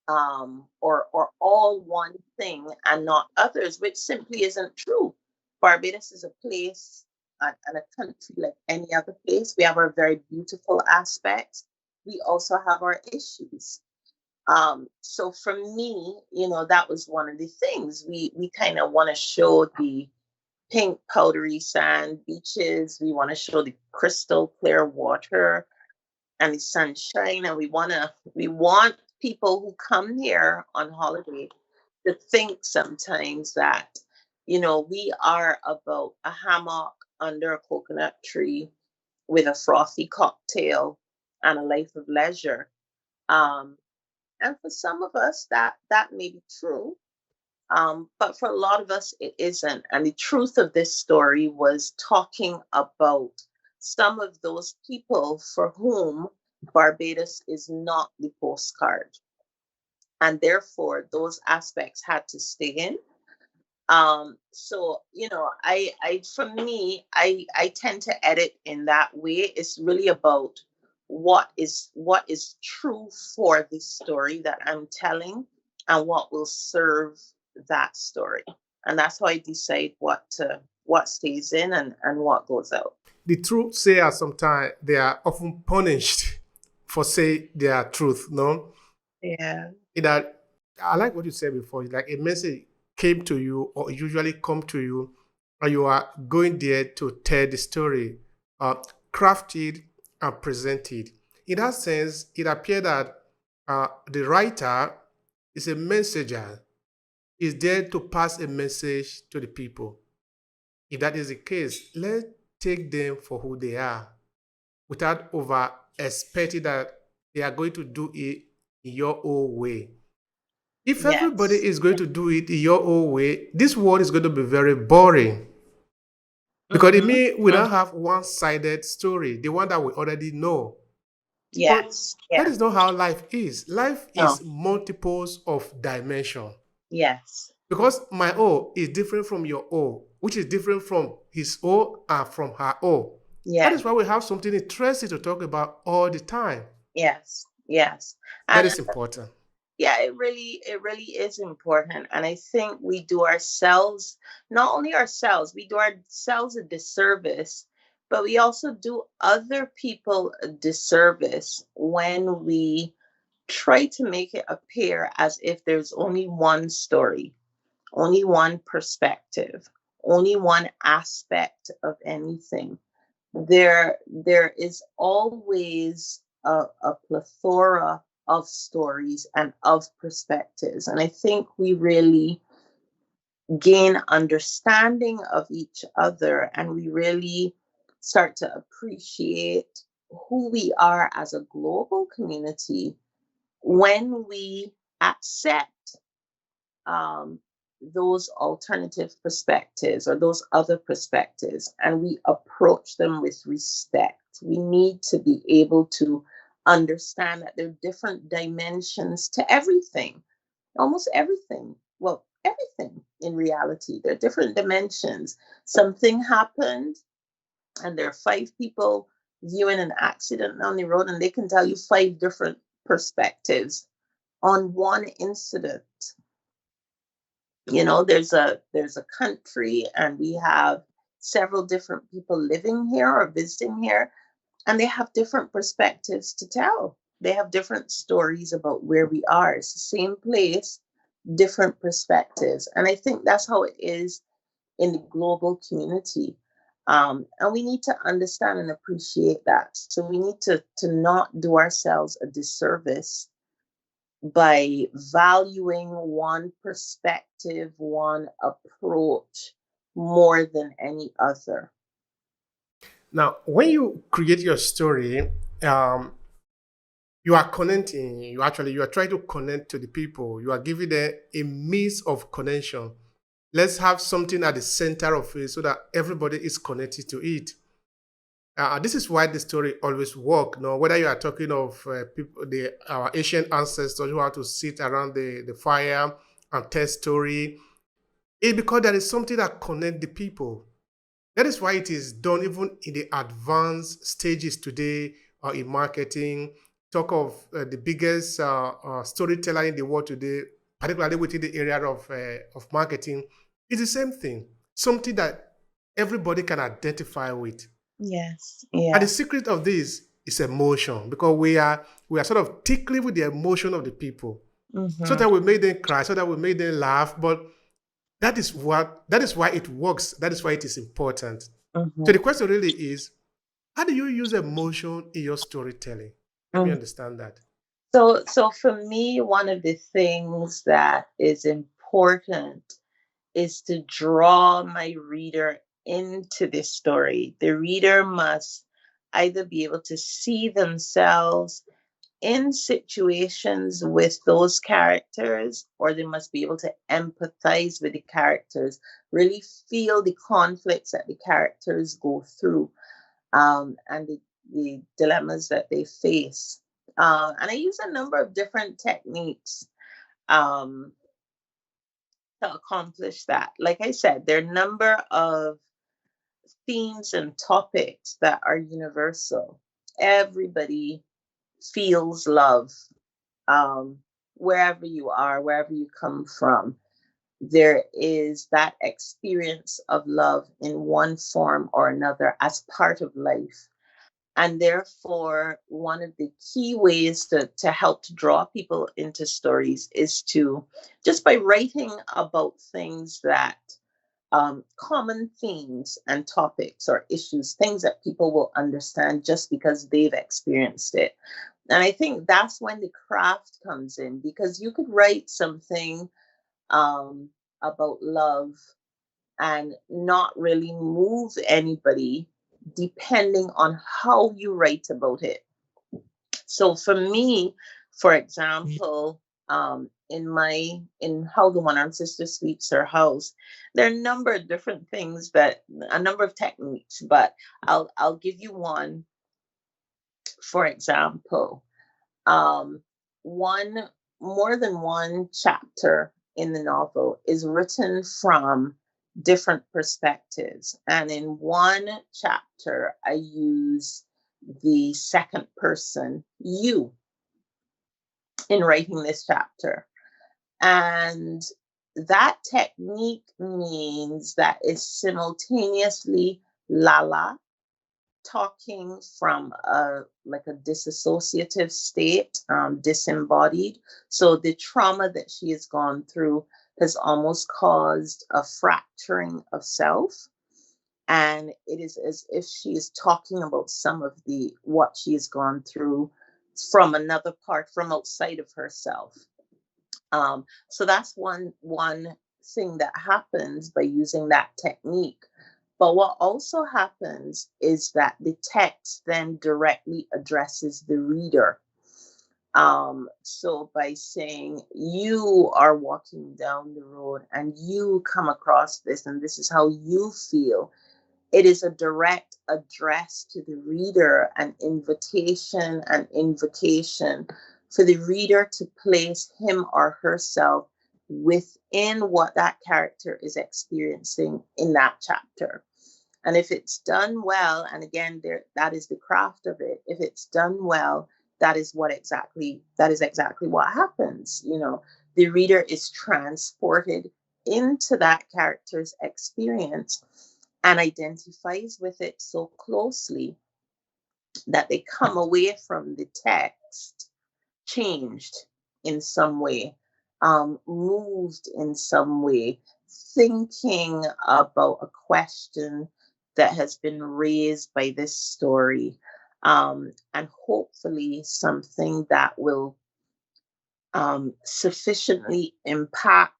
or all one thing and not others, which simply isn't true. Barbados is a place and a country like any other place. We have our very beautiful aspects. We also have our issues. So for me, that was one of the things we kind of want to show the pink powdery sand beaches. We want to show the crystal clear water and the sunshine, and we want people who come here on holiday to think sometimes that we are about a hammock under a coconut tree with a frothy cocktail and a life of leisure. um, and for some of us, that may be true, but for a lot of us, it isn't. And the truth of this story was talking about some of those people for whom Barbados is not the postcard. And therefore, those aspects had to stay in. So, for me, I tend to edit in that way. It's really about what is true for the story that I'm telling, and what will serve that story. And that's how I decide what stays in and what goes out. The truth sayers sometimes they are often punished for say their truth. No, Yeah. that I like what you said before. It's like a message came to you or usually come to you, and you are going there to tell the story, uh, craft it and present it. In that sense, it appeared that the writer is a messenger, is there to pass a message to the people. If that is the case, let's take them for who they are without over expecting that they are going to do it in your own way. If everybody Yes. is going to do it in your own way, this world is going to be very boring because it Mm-hmm. means we don't have one-sided story, the one that we already know. But Yes. that Yeah. is not how life is. Life No. is multiples of dimension. Yes. Because my O is different from your O, which is different from his O and from her O. That Yeah. is why we have something interesting to talk about all the time. Yes. Yes. That And is important. yeah, it really is important. And I think we do ourselves, not only ourselves, we do ourselves a disservice, but we also do other people a disservice when we try to make it appear as if there's only one story, only one perspective, only one aspect of anything. There is always a plethora of stories and of perspectives, and I think we really gain understanding of each other, and we really start to appreciate who we are as a global community when we accept um, those alternative perspectives or those other perspectives, and we approach them with respect. We need to be able to understand that there are different dimensions to everything, almost everything. Well, everything in reality. There are different dimensions. Something happened, and there are five people viewing an accident on the road, and they can tell you five different perspectives on one incident. There's a country, and we have several different people living here or visiting here, and they have different perspectives to tell. They have different stories about where we are. It's the same place, different perspectives. And I think that's how it is in the global community. And we need to understand and appreciate that. So we need to not do ourselves a disservice by valuing one perspective, one approach more than any other. Now, when you create your story, um, you are connecting. You are trying to connect to the people. You are giving them a means of connection. Let's have something at the center of it so that everybody is connected to it. This is why the story always work. Now, whether you are talking of people, our ancient ancestors who had to sit around the fire and tell story, it's because there is something that connect the people. That is why it is done even in the advanced stages today in marketing. Talk of the biggest storyteller in the world today, particularly within the area of marketing. It's the same thing. Something that everybody can identify with. Yes, And the yeah. secret of this is emotion because we are sort of tickling with the emotion of the people. So Mm-hmm, that we make them cry, so that we make them laugh. But that is why it works. That is why it is important. So mm-hmm, the question really is, how do you use emotion in your storytelling? Let me mm. understand that. So for me, one of the things that is important is to draw my reader into this story. The reader must either be able to see themselves in situations with those characters, or they must be able to empathize with the characters, really feel the conflicts that the characters go through, and the dilemmas that they face. And I use a number of different techniques um, to accomplish that. Like I said, there are a number of themes and topics that are universal. Everybody feels love, um, wherever you are, wherever you come from. There is that experience of love in one form or another as part of life. And therefore, one of the key ways to help to draw people into stories is to just by writing about things that common themes and topics or issues, things that people will understand just because they've experienced it. And I think that's when the craft comes in, because you could write something um, about love and not really move anybody depending on how you write about it. So for me, for example, in how the one armed sister sweeps her house, there are a number of different things, that a number of techniques, but I'll give you one. For example, um, one more than one chapter in the novel is written from different perspectives, and in one chapter I use the second person you in writing this chapter. And that technique means that it's simultaneously Lala talking from a like a disassociative state, disembodied. So the trauma that she has gone through has almost caused a fracturing of self. And it is as if she is talking about some of the what she has gone through from another part, from outside of herself. So that's one thing that happens by using that technique. But what also happens is that the text then directly addresses the reader. So by saying you are walking down the road and you come across this and this is how you feel, it is a direct address to the reader, an invitation, an invocation for the reader to place him or herself within what that character is experiencing in that chapter. And if it's done well, and again, that is the craft of it. If it's done well, that is exactly what happens. The reader is transported into that character's experience and identifies with it so closely that they come away from the text changed in some way, moved in some way, thinking about a question that has been raised by this story, and hopefully something that will sufficiently impact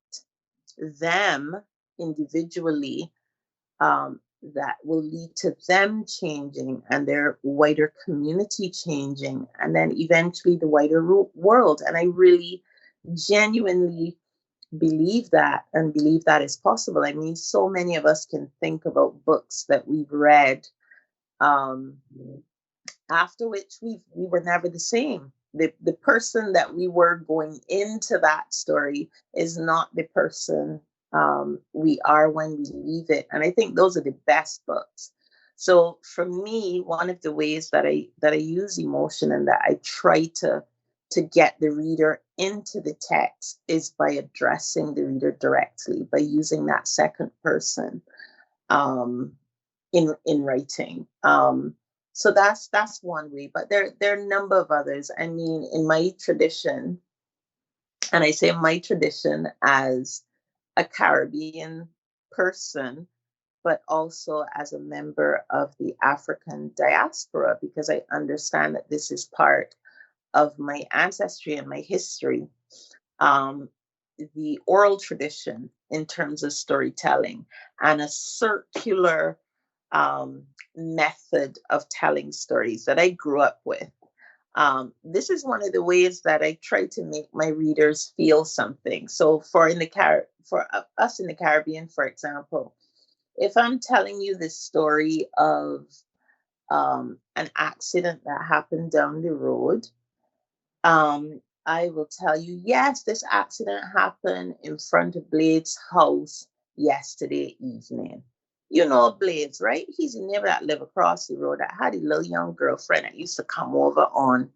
them individually, that will lead to them changing and their wider community changing, and then eventually the wider world. And I really genuinely believe that, and believe that is possible. I mean, so many of us can think about books that we've read, um, after which we were never the same. The person that we were going into that story is not the person, we are when we leave it. And I think those are the best books. So for me, one of the ways that I use emotion and that I try to get the reader into the text is by addressing the reader directly, by using that second person, um, in writing. So that's one way, but there are a number of others. I mean, in my tradition, and I say my tradition as a Caribbean person, but also as a member of the African diaspora, because I understand that this is part of my ancestry and my history. Um, the oral tradition in terms of storytelling and a circular, um, method of telling stories that I grew up with. This is one of the ways that I try to make my readers feel something. So, for us in the Caribbean, for example, if I'm telling you the story of, an accident that happened down the road, I will tell you, yes, this accident happened in front of Blade's house yesterday evening. You know Blades, right? He's a neighbor that lived across the road that had a little young girlfriend that used to come over on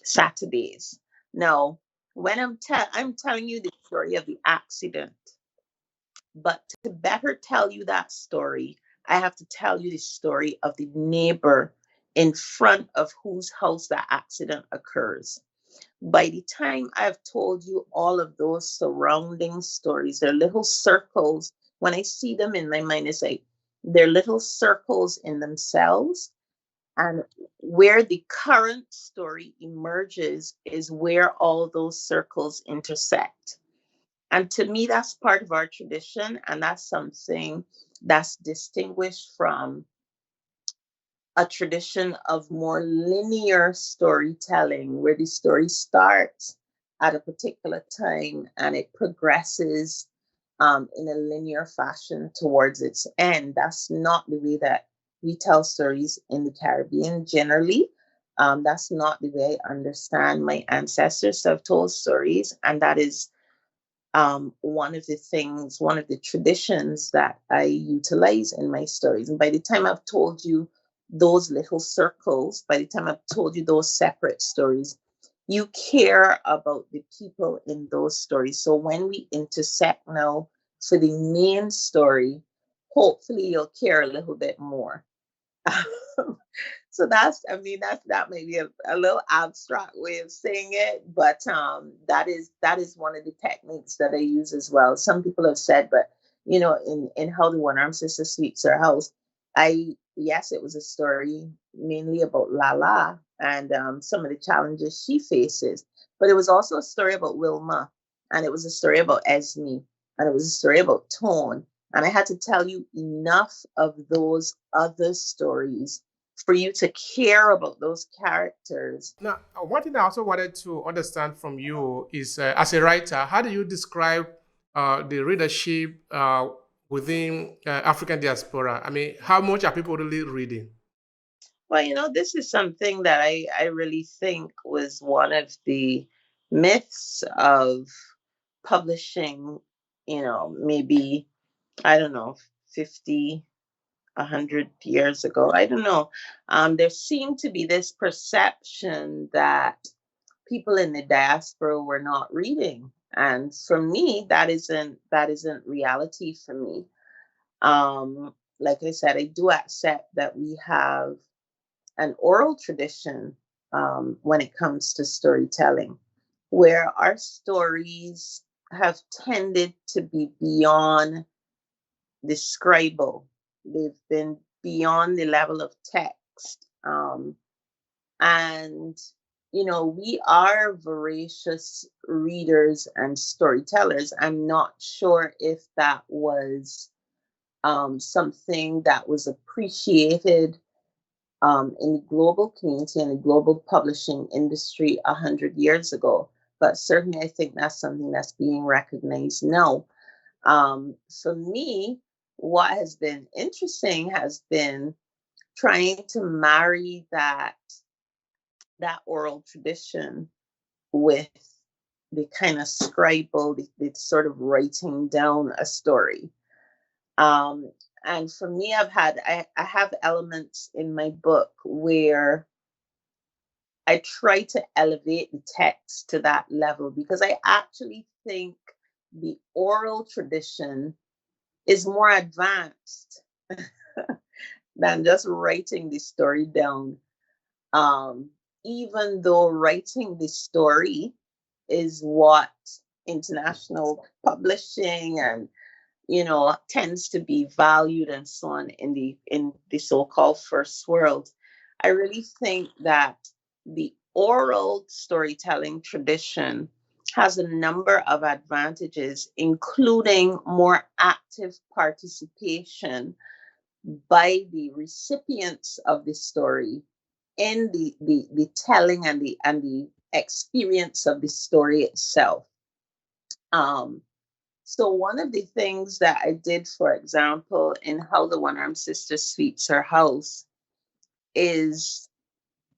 Saturdays. Now, when I'm telling you the story of the accident, but to better tell you that story, I have to tell you the story of the neighbor in front of whose house that accident occurs. By the time I've told you all of those surrounding stories, they're little circles. When I see them in my mind, it's like they're little circles in themselves. And where the current story emerges is where all those circles intersect. And to me, that's part of our tradition. And that's something that's distinguished from a tradition of more linear storytelling where the story starts at a particular time and it progresses, in a linear fashion towards its end. That's not the way that we tell stories in the Caribbean generally. That's not the way I understand my ancestors have told stories. And that is, one of the traditions that I utilize in my stories. And by the time I've told you those little circles, by the time I've told you those separate stories, you care about the people in those stories. So when we intersect now for the main story, hopefully you'll care a little bit more. So that may be a little abstract way of saying it, but that is one of the techniques that I use as well. Some people have said, but in How the One Armed Sister Sweeps Her House, I yes, it was a story mainly about Lala and, some of the challenges she faces, but it was also a story about Wilma, and it was a story about Esme, and it was a story about Tone, and I had to tell you enough of those other stories for you to care about those characters. Now, one thing I also wanted to understand from you is, as a writer, how do you describe the readership within African diaspora? I mean, how much are people really reading? Well, this is something that I really think was one of the myths of publishing, maybe, I don't know, 50, 100 years ago. I don't know. There seemed to be this perception that people in the diaspora were not reading. And for me, that isn't reality for me. Like I said, I do accept that we have an oral tradition when it comes to storytelling, where our stories have tended to be beyond the scribal. They've been beyond the level of text. And, we are voracious readers and storytellers. I'm not sure if that was something that was appreciated in the global community and the global publishing industry 100 years ago. But certainly, I think that's something that's being recognized now. For me, what has been interesting has been trying to marry that oral tradition with the kind of scribal, the sort of writing down a story. Um, and for me, I have elements in my book where I try to elevate the text to that level, because I actually think the oral tradition is more advanced than just writing the story down. Um, Even though writing the story is what international publishing and tends to be valued and so on in the so-called first world, I really think that the oral storytelling tradition has a number of advantages, including more active participation by the recipients of the story in the telling and the experience of the story itself. Um, so one of the things that I did, for example, in How the One Armed Sister Sweeps Her House, is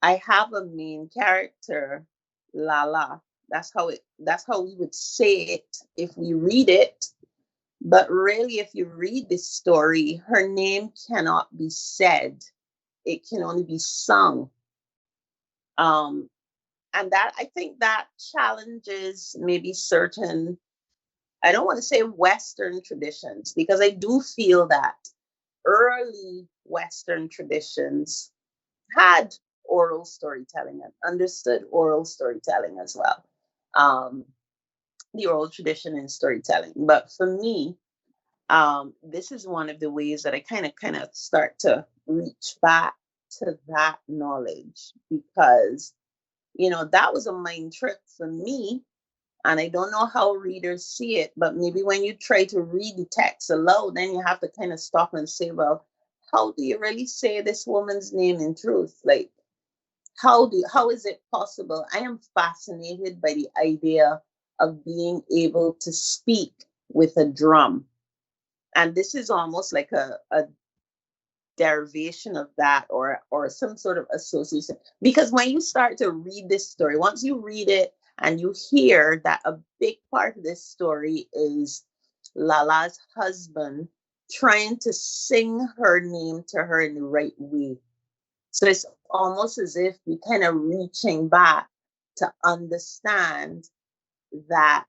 I have a main character, Lala. That's how we would say it if we read it. But really, if you read this story, her name cannot be said. It can only be sung. Um, and that, I think, that challenges maybe certain, I don't want to say Western traditions, because I do feel that early Western traditions had oral storytelling and understood oral storytelling as well. Um, the oral tradition in storytelling. But for me, this is one of the ways that I kind of start to reach back to that knowledge, because that was a mind trip for me. And I don't know how readers see it, but maybe when you try to read the text aloud, then you have to kind of stop and say, well, how do you really say this woman's name in truth? Like, how is it possible? I am fascinated by the idea of being able to speak with a drum. And this is almost like a derivation of that, or some sort of association, because when you start to read this story, once you read it and you hear that a big part of this story is Lala's husband trying to sing her name to her in the right way, so it's almost as if we kind of reaching back to understand that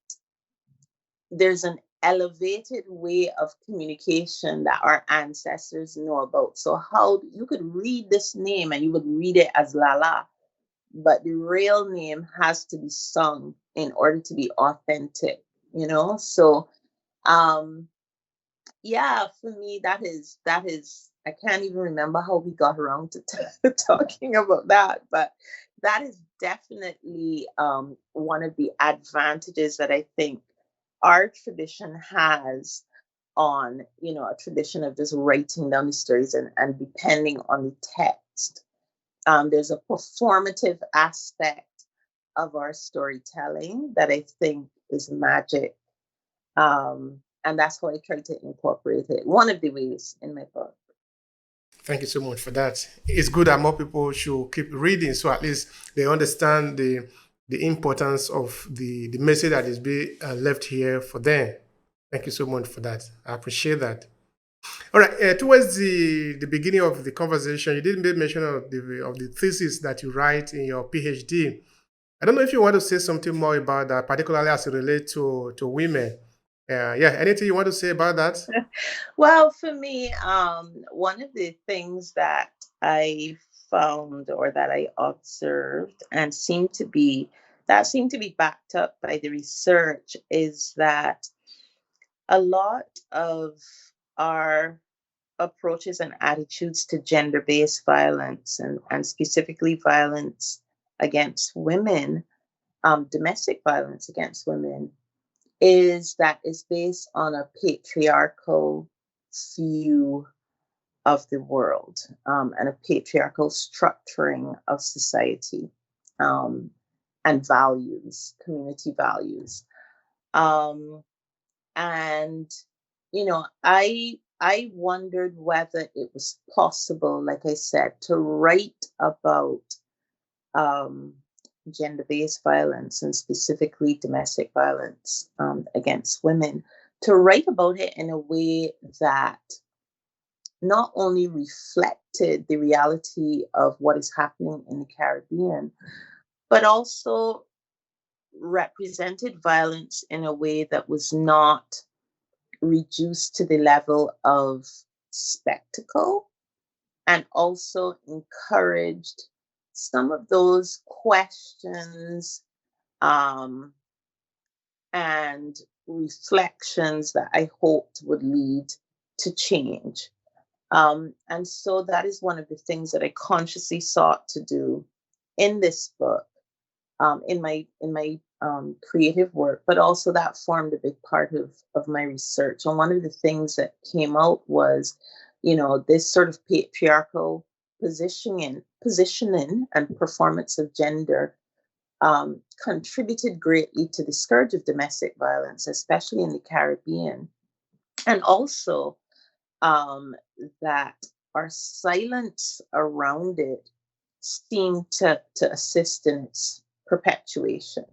there's an elevated way of communication that our ancestors know about. So how you could read this name and you would read it as Lala, but the real name has to be sung in order to be authentic. So um yeah, for me, that is I can't even remember how we got around to talking about that, but that is definitely one of the advantages that I think our tradition has on a tradition of just writing down the stories and depending on the text. There's a performative aspect of our storytelling that I think is magic, and that's how I try to incorporate it. One of the ways in my book. Thank you so much for that. It's good that more people should keep reading so at least they understand the importance of the message that is being left here for them. Thank you so much for that. I appreciate that. All right. Towards the beginning of the conversation, you did make mention of the thesis that you write in your PhD. I don't know if you want to say something more about that, particularly as it relates to women. Yeah. Anything you want to say about that? Well, for me, one of the things that I found or that I observed and seemed to be backed up by the research is that a lot of our approaches and attitudes to gender-based violence and specifically violence against women, domestic violence against women, is based on a patriarchal view of the world, and a patriarchal structuring of society, um, and values, community values. Um, and I wondered whether it was possible, like I said, to write about um, gender-based violence and specifically domestic violence against women, to write about it in a way that not only reflected the reality of what is happening in the Caribbean, but also represented violence in a way that was not reduced to the level of spectacle, and also encouraged some of those questions, um, and reflections that I hoped would lead to change. And so that is one of the things that I consciously sought to do in this book, in my creative work, but also that formed a big part of my research. And one of the things that came out was, this sort of patriarchal positioning and performance of gender contributed greatly to the scourge of domestic violence, especially in the Caribbean, and also um, that our silence around it seemed to assist in its perpetuation.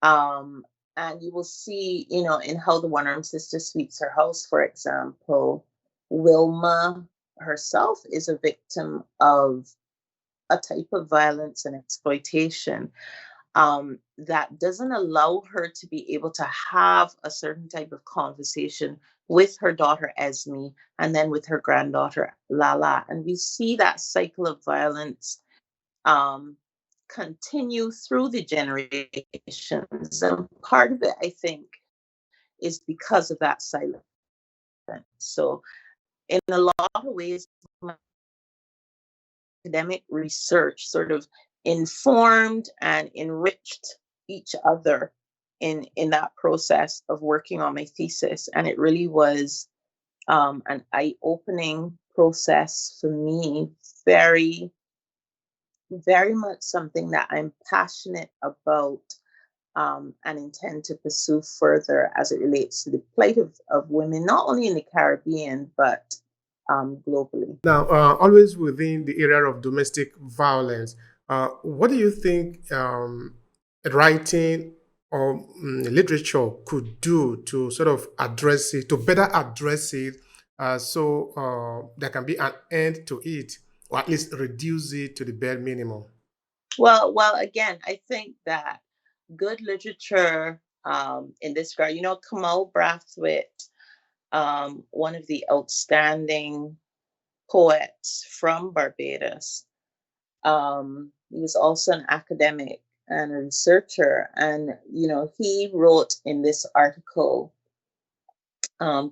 Um, and you will see, in How the One Armed Sister Sweeps Her House, for example, Wilma herself is a victim of a type of violence and exploitation that doesn't allow her to be able to have a certain type of conversation with her daughter Esme and then with her granddaughter Lala. And we see that cycle of violence um, continue through the generations. And part of it, I think, is because of that silence. So, in a lot of ways, my academic research sort of informed and enriched each other in that process of working on my thesis. And it really was an eye-opening process for me. Very, very much something that I'm passionate about, and intend to pursue further as it relates to the plight of women, not only in the Caribbean, but globally. Now, always within the area of domestic violence, what do you think writing or literature could do to sort of address it, to better address it, so there can be an end to it, or at least reduce it to the bare minimum? Well, again, I think that good literature in this regard, Kamal Brathwaite, one of the outstanding poets from Barbados. He was also an academic and a researcher, and he wrote in this article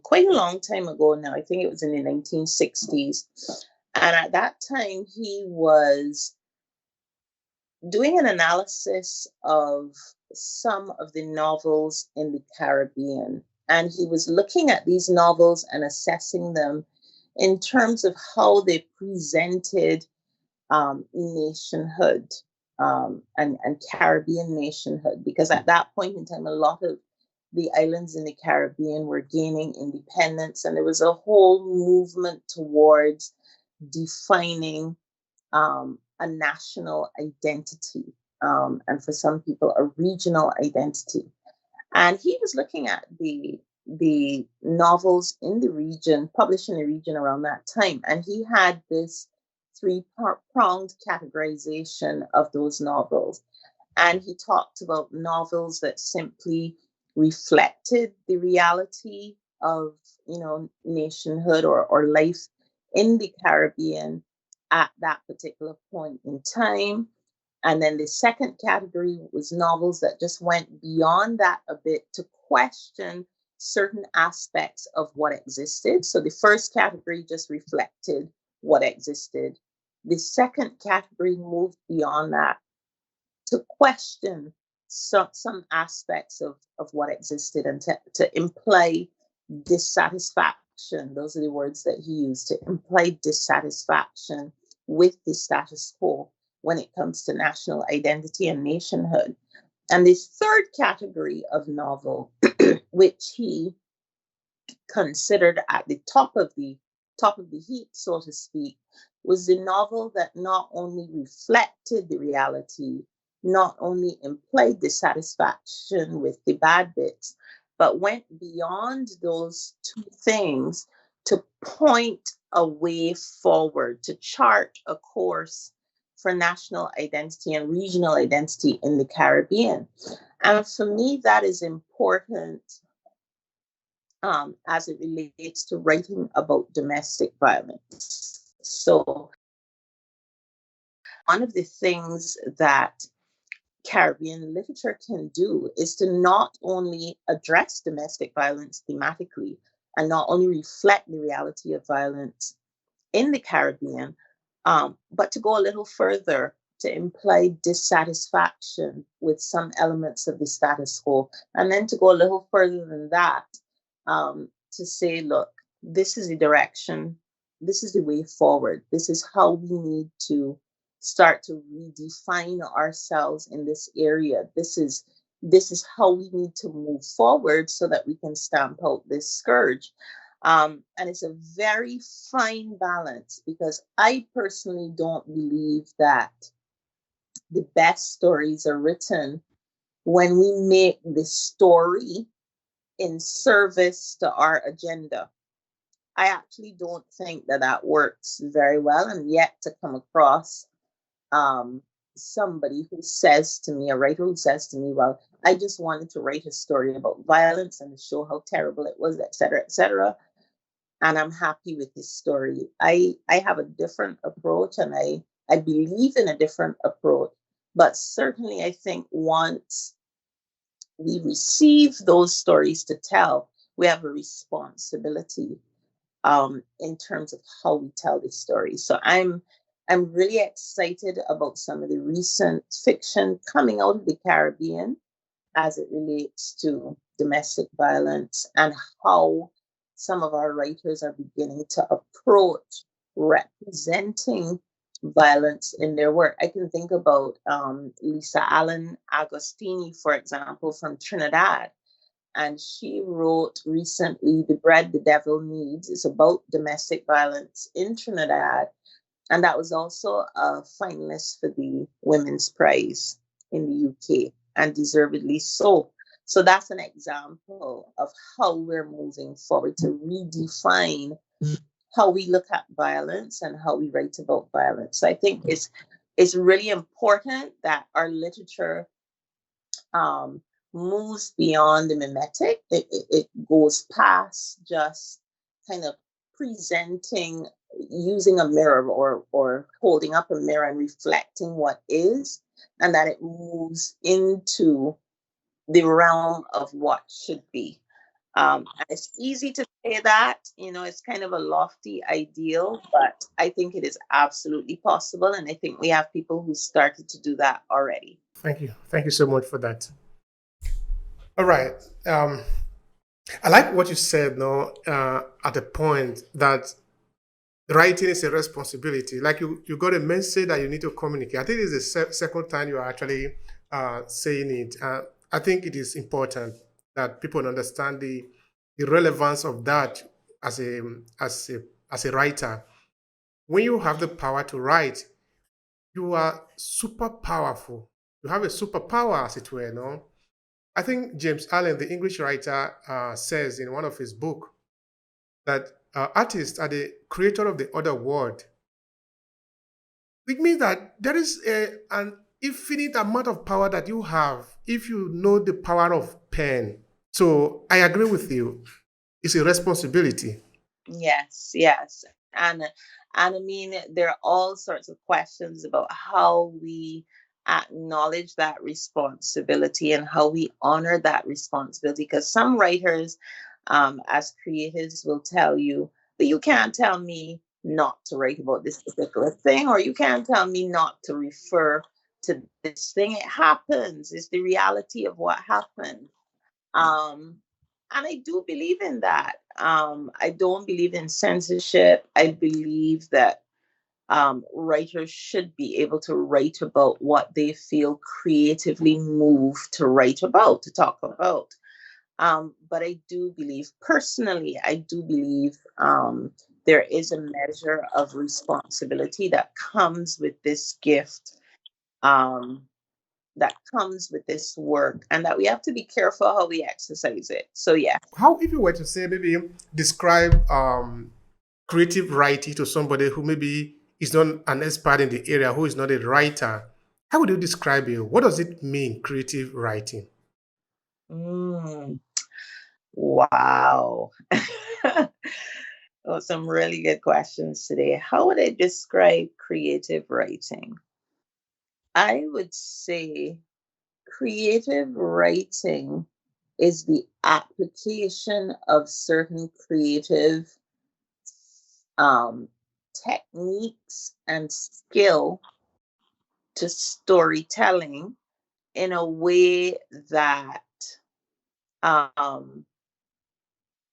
quite a long time ago now. I think it was in the 1960s, and at that time he was doing an analysis of some of the novels in the Caribbean. And he was looking at these novels and assessing them in terms of how they presented nationhood, and Caribbean nationhood. Because at that point in time, a lot of the islands in the Caribbean were gaining independence, and there was a whole movement towards defining a national identity. and for some people, a regional identity. And he was looking at the novels in the region, published in the region around that time, and he had this three-pronged categorization of those novels. And he talked about novels that simply reflected the reality of, nationhood or life in the Caribbean at that particular point in time. And then the second category was novels that just went beyond that a bit to question certain aspects of what existed. So the first category just reflected what existed. The second category moved beyond that to question some aspects of what existed and to imply dissatisfaction. Those are the words that he used, to imply dissatisfaction with the status quo when it comes to national identity and nationhood. And this third category of novel, which he considered at the top of the heap, so to speak, was the novel that not only reflected the reality, not only implied dissatisfaction with the bad bits, but went beyond those two things to point a way forward, to chart a course for national identity and regional identity in the Caribbean. And for me, that is important as it relates to writing about domestic violence. So, one of the things that Caribbean literature can do is to not only address domestic violence thematically and not only reflect the reality of violence in the Caribbean, but to go a little further to imply dissatisfaction with some elements of the status quo, and then to go a little further than that, to say, look, this is the direction, this is the way forward, this is how we need to start to redefine ourselves in this area. This is how we need to move forward so that we can stamp out this scourge. And it's a very fine balance, because I personally don't believe that the best stories are written when we make the story in service to our agenda. I actually don't think that that works very well, and yet to come across um, somebody who says to me, a writer who says to me, well, I just wanted to write a story about violence and to show how terrible it was, etc., etc., and I'm happy with this story. I have a different approach, and I believe in a different approach. But certainly, I think once we receive those stories to tell, we have a responsibility in terms of how we tell the story. So I'm really excited about some of the recent fiction coming out of the Caribbean as it relates to domestic violence, and how some of our writers are beginning to approach representing violence in their work. I can think about Lisa Allen Agostini, for example, from Trinidad. And she wrote recently The Bread the Devil Needs. It's about domestic violence in Trinidad. And that was also a finalist for the Women's Prize in the UK, and deservedly so. So that's an example of how we're moving forward to redefine how we look at violence and how we write about violence. So I think it's really important that our literature um, moves beyond the mimetic. It goes past just kind of presenting, using a mirror or holding up a mirror and reflecting what is, and that it moves into the realm of what should be. And it's easy to say that, it's kind of a lofty ideal, but I think it is absolutely possible. And I think we have people who started to do that already. Thank you. Thank you so much for that. All right. Um, I like what you said, no, at the point that writing is a responsibility. Like you got a message that you need to communicate. I think it's the second time you are actually saying it. I think it is important that people understand the relevance of that as a writer. When you have the power to write, you are super powerful. You have a superpower, as it were, no? I think James Allen, the English writer, says in one of his books that artists are the creator of the other world. It means that there is an infinite amount of power that you have if you know the power of pen. So I agree with you. It's a responsibility. Yes, yes. And I mean there are all sorts of questions about how we acknowledge that responsibility and how we honor that responsibility, because some writers as creatives will tell you, but you can't tell me not to write about this particular thing, or you can't tell me not to refer to this thing. It happens. It's the reality of what happened. Um, and I do believe in that. I don't believe in censorship. I believe that writers should be able to write about what they feel creatively moved to write about, to talk about. But I do believe, personally, I do believe there is a measure of responsibility that comes with this gift. Um, that comes with this work, and that we have to be careful how we exercise it. So yeah. How, if you were to say, maybe describe creative writing to somebody who maybe is not an expert in the area, who is not a writer, how would you describe it? What does it mean, creative writing? Mm, wow. Oh, some really good questions today. How would I describe creative writing? I would say creative writing is the application of certain creative um, techniques and skill to storytelling in a way that um,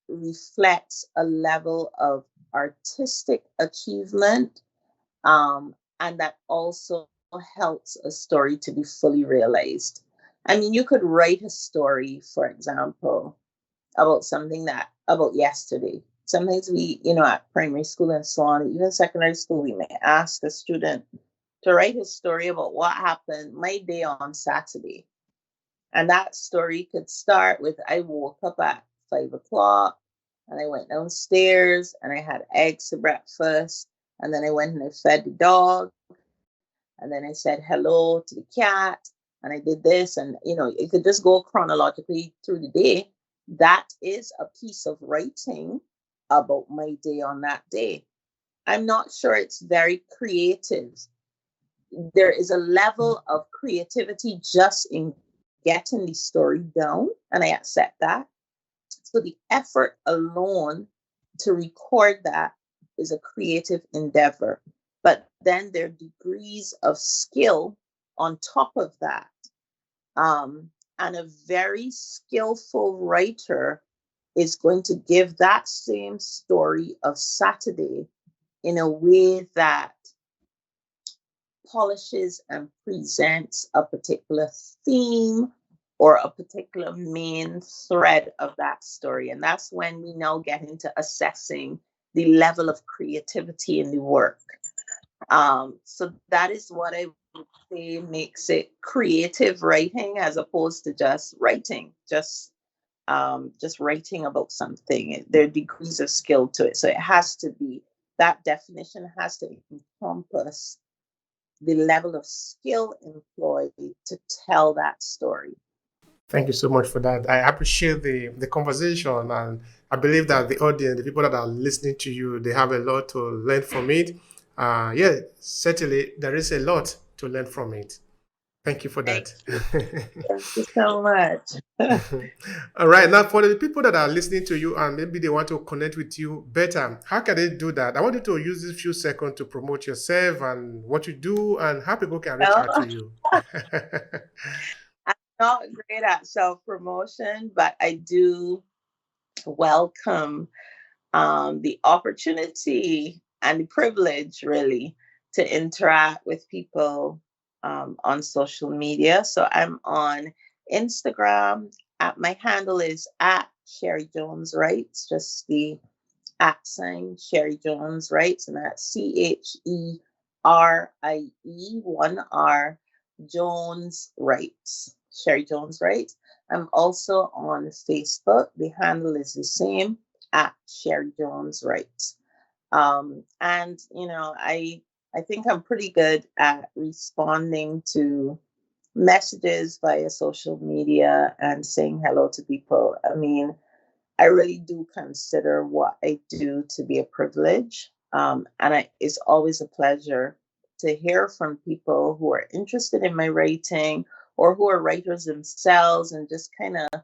reflects a level of artistic achievement, and that also helps a story to be fully realized. I mean, you could write a story, for example, about something that about yesterday. Sometimes we, at primary school and so on, even secondary school, we may ask a student to write a story about what happened my day on Saturday. And that story could start with, I woke up at 5 o'clock and I went downstairs and I had eggs for breakfast. And then I went and I fed the dog. And then I said hello to the cat. And I did this. And, it could just go chronologically through the day. That is a piece of writing about my day on that day. I'm not sure it's very creative. There is a level of creativity just in getting the story down, and I accept that. So the effort alone to record that is a creative endeavor. But then there are degrees of skill on top of that. And a very skillful writer is going to give that same story of Saturday in a way that polishes and presents a particular theme or a particular main thread of that story. And that's when we now get into assessing the level of creativity in the work. So that is what I would say makes it creative writing, as opposed to just writing, just writing about something. There are degrees of skill to it. So it has to be, that definition has to encompass the level of skill employed to tell that story. Thank you so much for that. I appreciate the conversation, and I believe that the audience, the people that are listening to you, they have a lot to learn from it. Yeah, certainly there is a lot to learn from it. Thank you for Thank that. you. Thank you so much. All right, now for the people that are listening to you and maybe they want to connect with you better, how can they do that? I want you to use this few seconds to promote yourself and what you do and how people can reach out to Well, you. I'm not great at self promotion, but I do welcome the opportunity and the privilege, really, to interact with people on social media. So I'm on Instagram. My handle is at Cherie Jones Writes, just the at sign Cherie Jones Writes, and that's Cherie, one R. Jones Writes. Cherie Jones Writes. I'm also on Facebook. The handle is the same, at Cherie Jones Writes. And I think I'm pretty good at responding to messages via social media and saying hello to people. I mean, I really do consider what I do to be a privilege. It's always a pleasure to hear from people who are interested in my writing or who are writers themselves and just kind of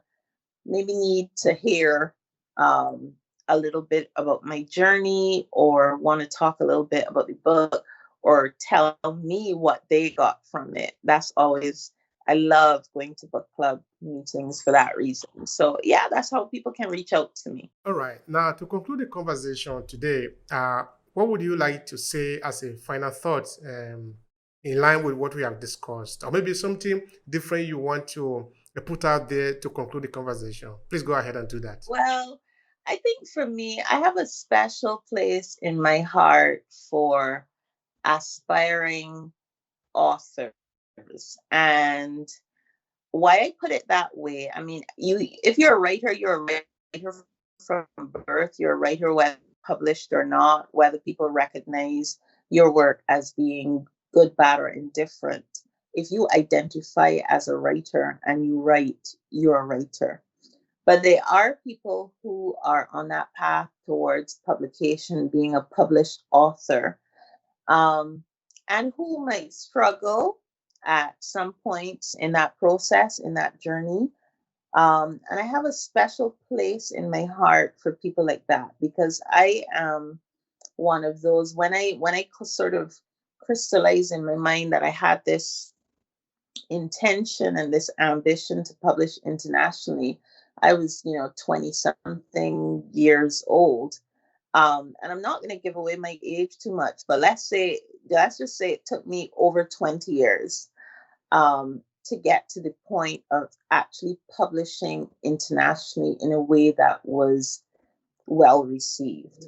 maybe need to hear um, a little bit about my journey or want to talk a little bit about the book or tell me what they got from it. That's always, I love going to book club meetings for that reason. So, yeah, that's how people can reach out to me. All right. Now, to conclude the conversation today, what would you like to say as a final thought in line with what we have discussed? Or maybe something different you want to put out there to conclude the conversation? Please go ahead and do that. Well, I think for me, I have a special place in my heart for aspiring authors. And why I put it that way, I mean, if you're a writer, you're a writer from birth, you're a writer whether published or not, whether people recognize your work as being good, bad, or indifferent. If you identify as a writer and you write, you're a writer. But there are people who are on that path towards publication, being a published author, um, and who might struggle at some points in that process, in that journey. And I have a special place in my heart for people like that because I am one of those. When I sort of crystallize in my mind that I had this intention and this ambition to publish internationally, I was 20 something years old. And I'm not going to give away my age too much, but let's just say it took me over 20 years to get to the point of actually publishing internationally in a way that was well received.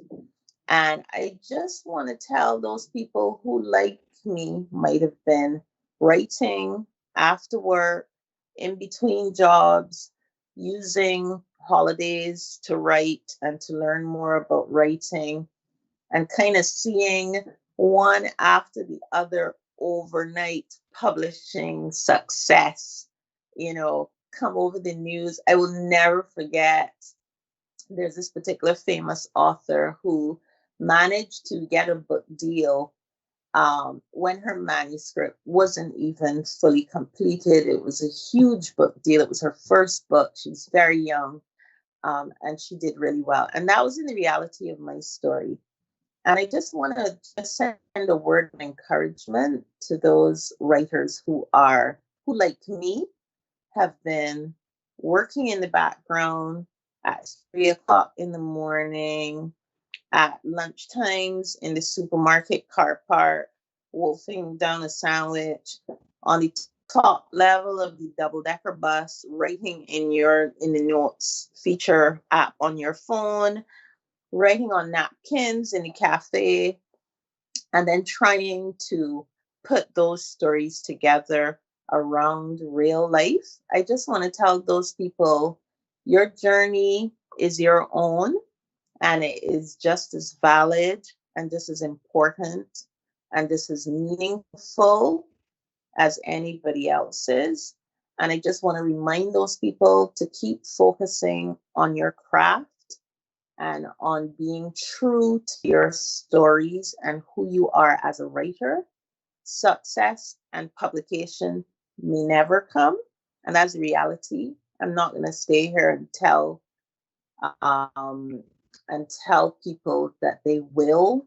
And I just want to tell those people who, like me, might have been writing after work, in between jobs, using holidays to write and to learn more about writing, and kind of seeing one after the other overnight publishing success, come over the news. I will never forget, there's this particular famous author who managed to get a book deal when her manuscript wasn't even fully completed. It was a huge book deal. It was her first book. She was very young, and she did really well. And that was in the reality of my story. And I just want to just send a word of encouragement to those writers who, like me, have been working in the background at 3 o'clock in the morning, at lunchtimes in the supermarket car park, wolfing down a sandwich on the top level of the double-decker bus, writing in the notes feature app on your phone, writing on napkins in the cafe, and then trying to put those stories together around real life. I just want to tell those people your journey is your own, and it is just as valid and just as important and just as meaningful as anybody else's. And I just want to remind those people to keep focusing on your craft and on being true to your stories and who you are as a writer. Success and publication may never come, and that's reality. I'm not going to stay here um, and tell people that they will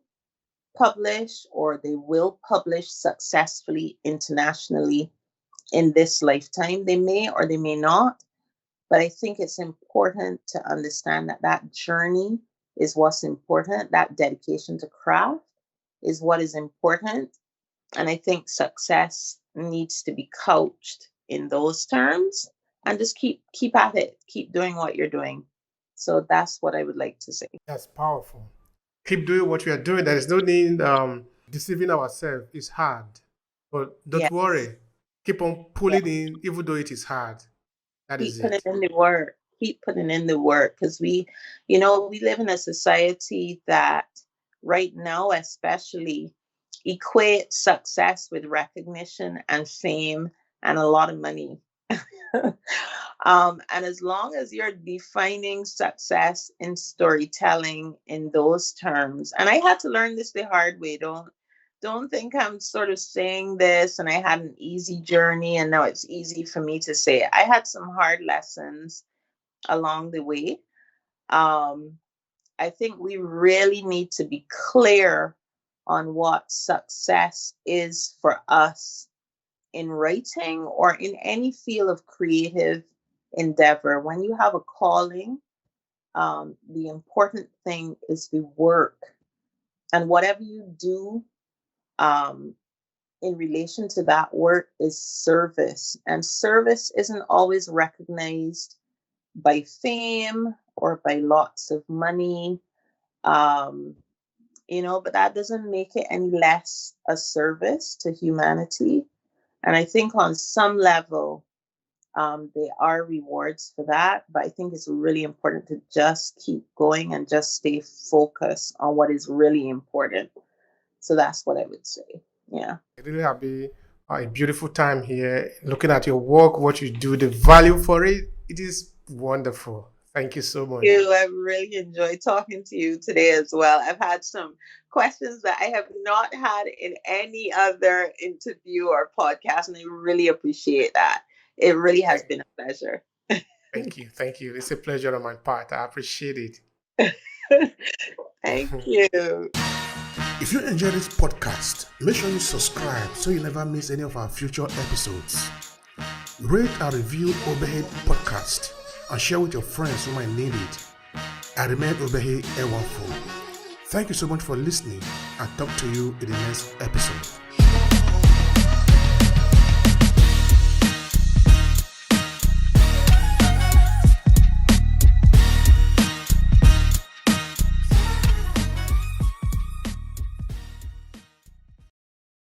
publish or they will publish successfully internationally in this lifetime. They may or they may not, but I think it's important to understand that that journey is what's important. That dedication to craft is what is important. And I think success needs to be couched in those terms, and just keep at it, keep doing what you're doing. So that's what I would like to say. That's powerful. Keep doing what we are doing. There is no need deceiving ourselves. It's hard. But don't Yes. worry. keep on Yeah. pulling in, even though it is hard. That is Keep putting it. in the work. Keep putting in the work, because we live in a society that right now, especially, equate success with recognition and fame and a lot of money. And as long as you're defining success in storytelling in those terms, and I had to learn this the hard way. Don't think I'm sort of saying this and I had an easy journey and now it's easy for me to say it. I had some hard lessons along the way. Um, I think we really need to be clear on what success is for us in writing or in any field of creative endeavor. When you have a calling, the important thing is the work. And whatever you do um, in relation to that work is service. And service isn't always recognized by fame or by lots of money. Um, but that doesn't make it any less a service to humanity. And I think on some level, there are rewards for that, but I think it's really important to just keep going and just stay focused on what is really important. So that's what I would say. Yeah. It really have been a beautiful time here, looking at your work, what you do, the value for it. It is wonderful. Thank you so much. I've really enjoyed talking to you today as well. I've had some questions that I have not had in any other interview or podcast, and I really appreciate that. It really has Thank, been a pleasure. thank you. Thank you. It's a pleasure on my part. I appreciate it. Thank you. If you enjoy this podcast, make sure you subscribe so you never miss any of our future episodes. Rate and review Obehi Podcast and share with your friends who might need it. I remain Obehi Ewafo. Thank you so much for listening and talk to you in the next episode.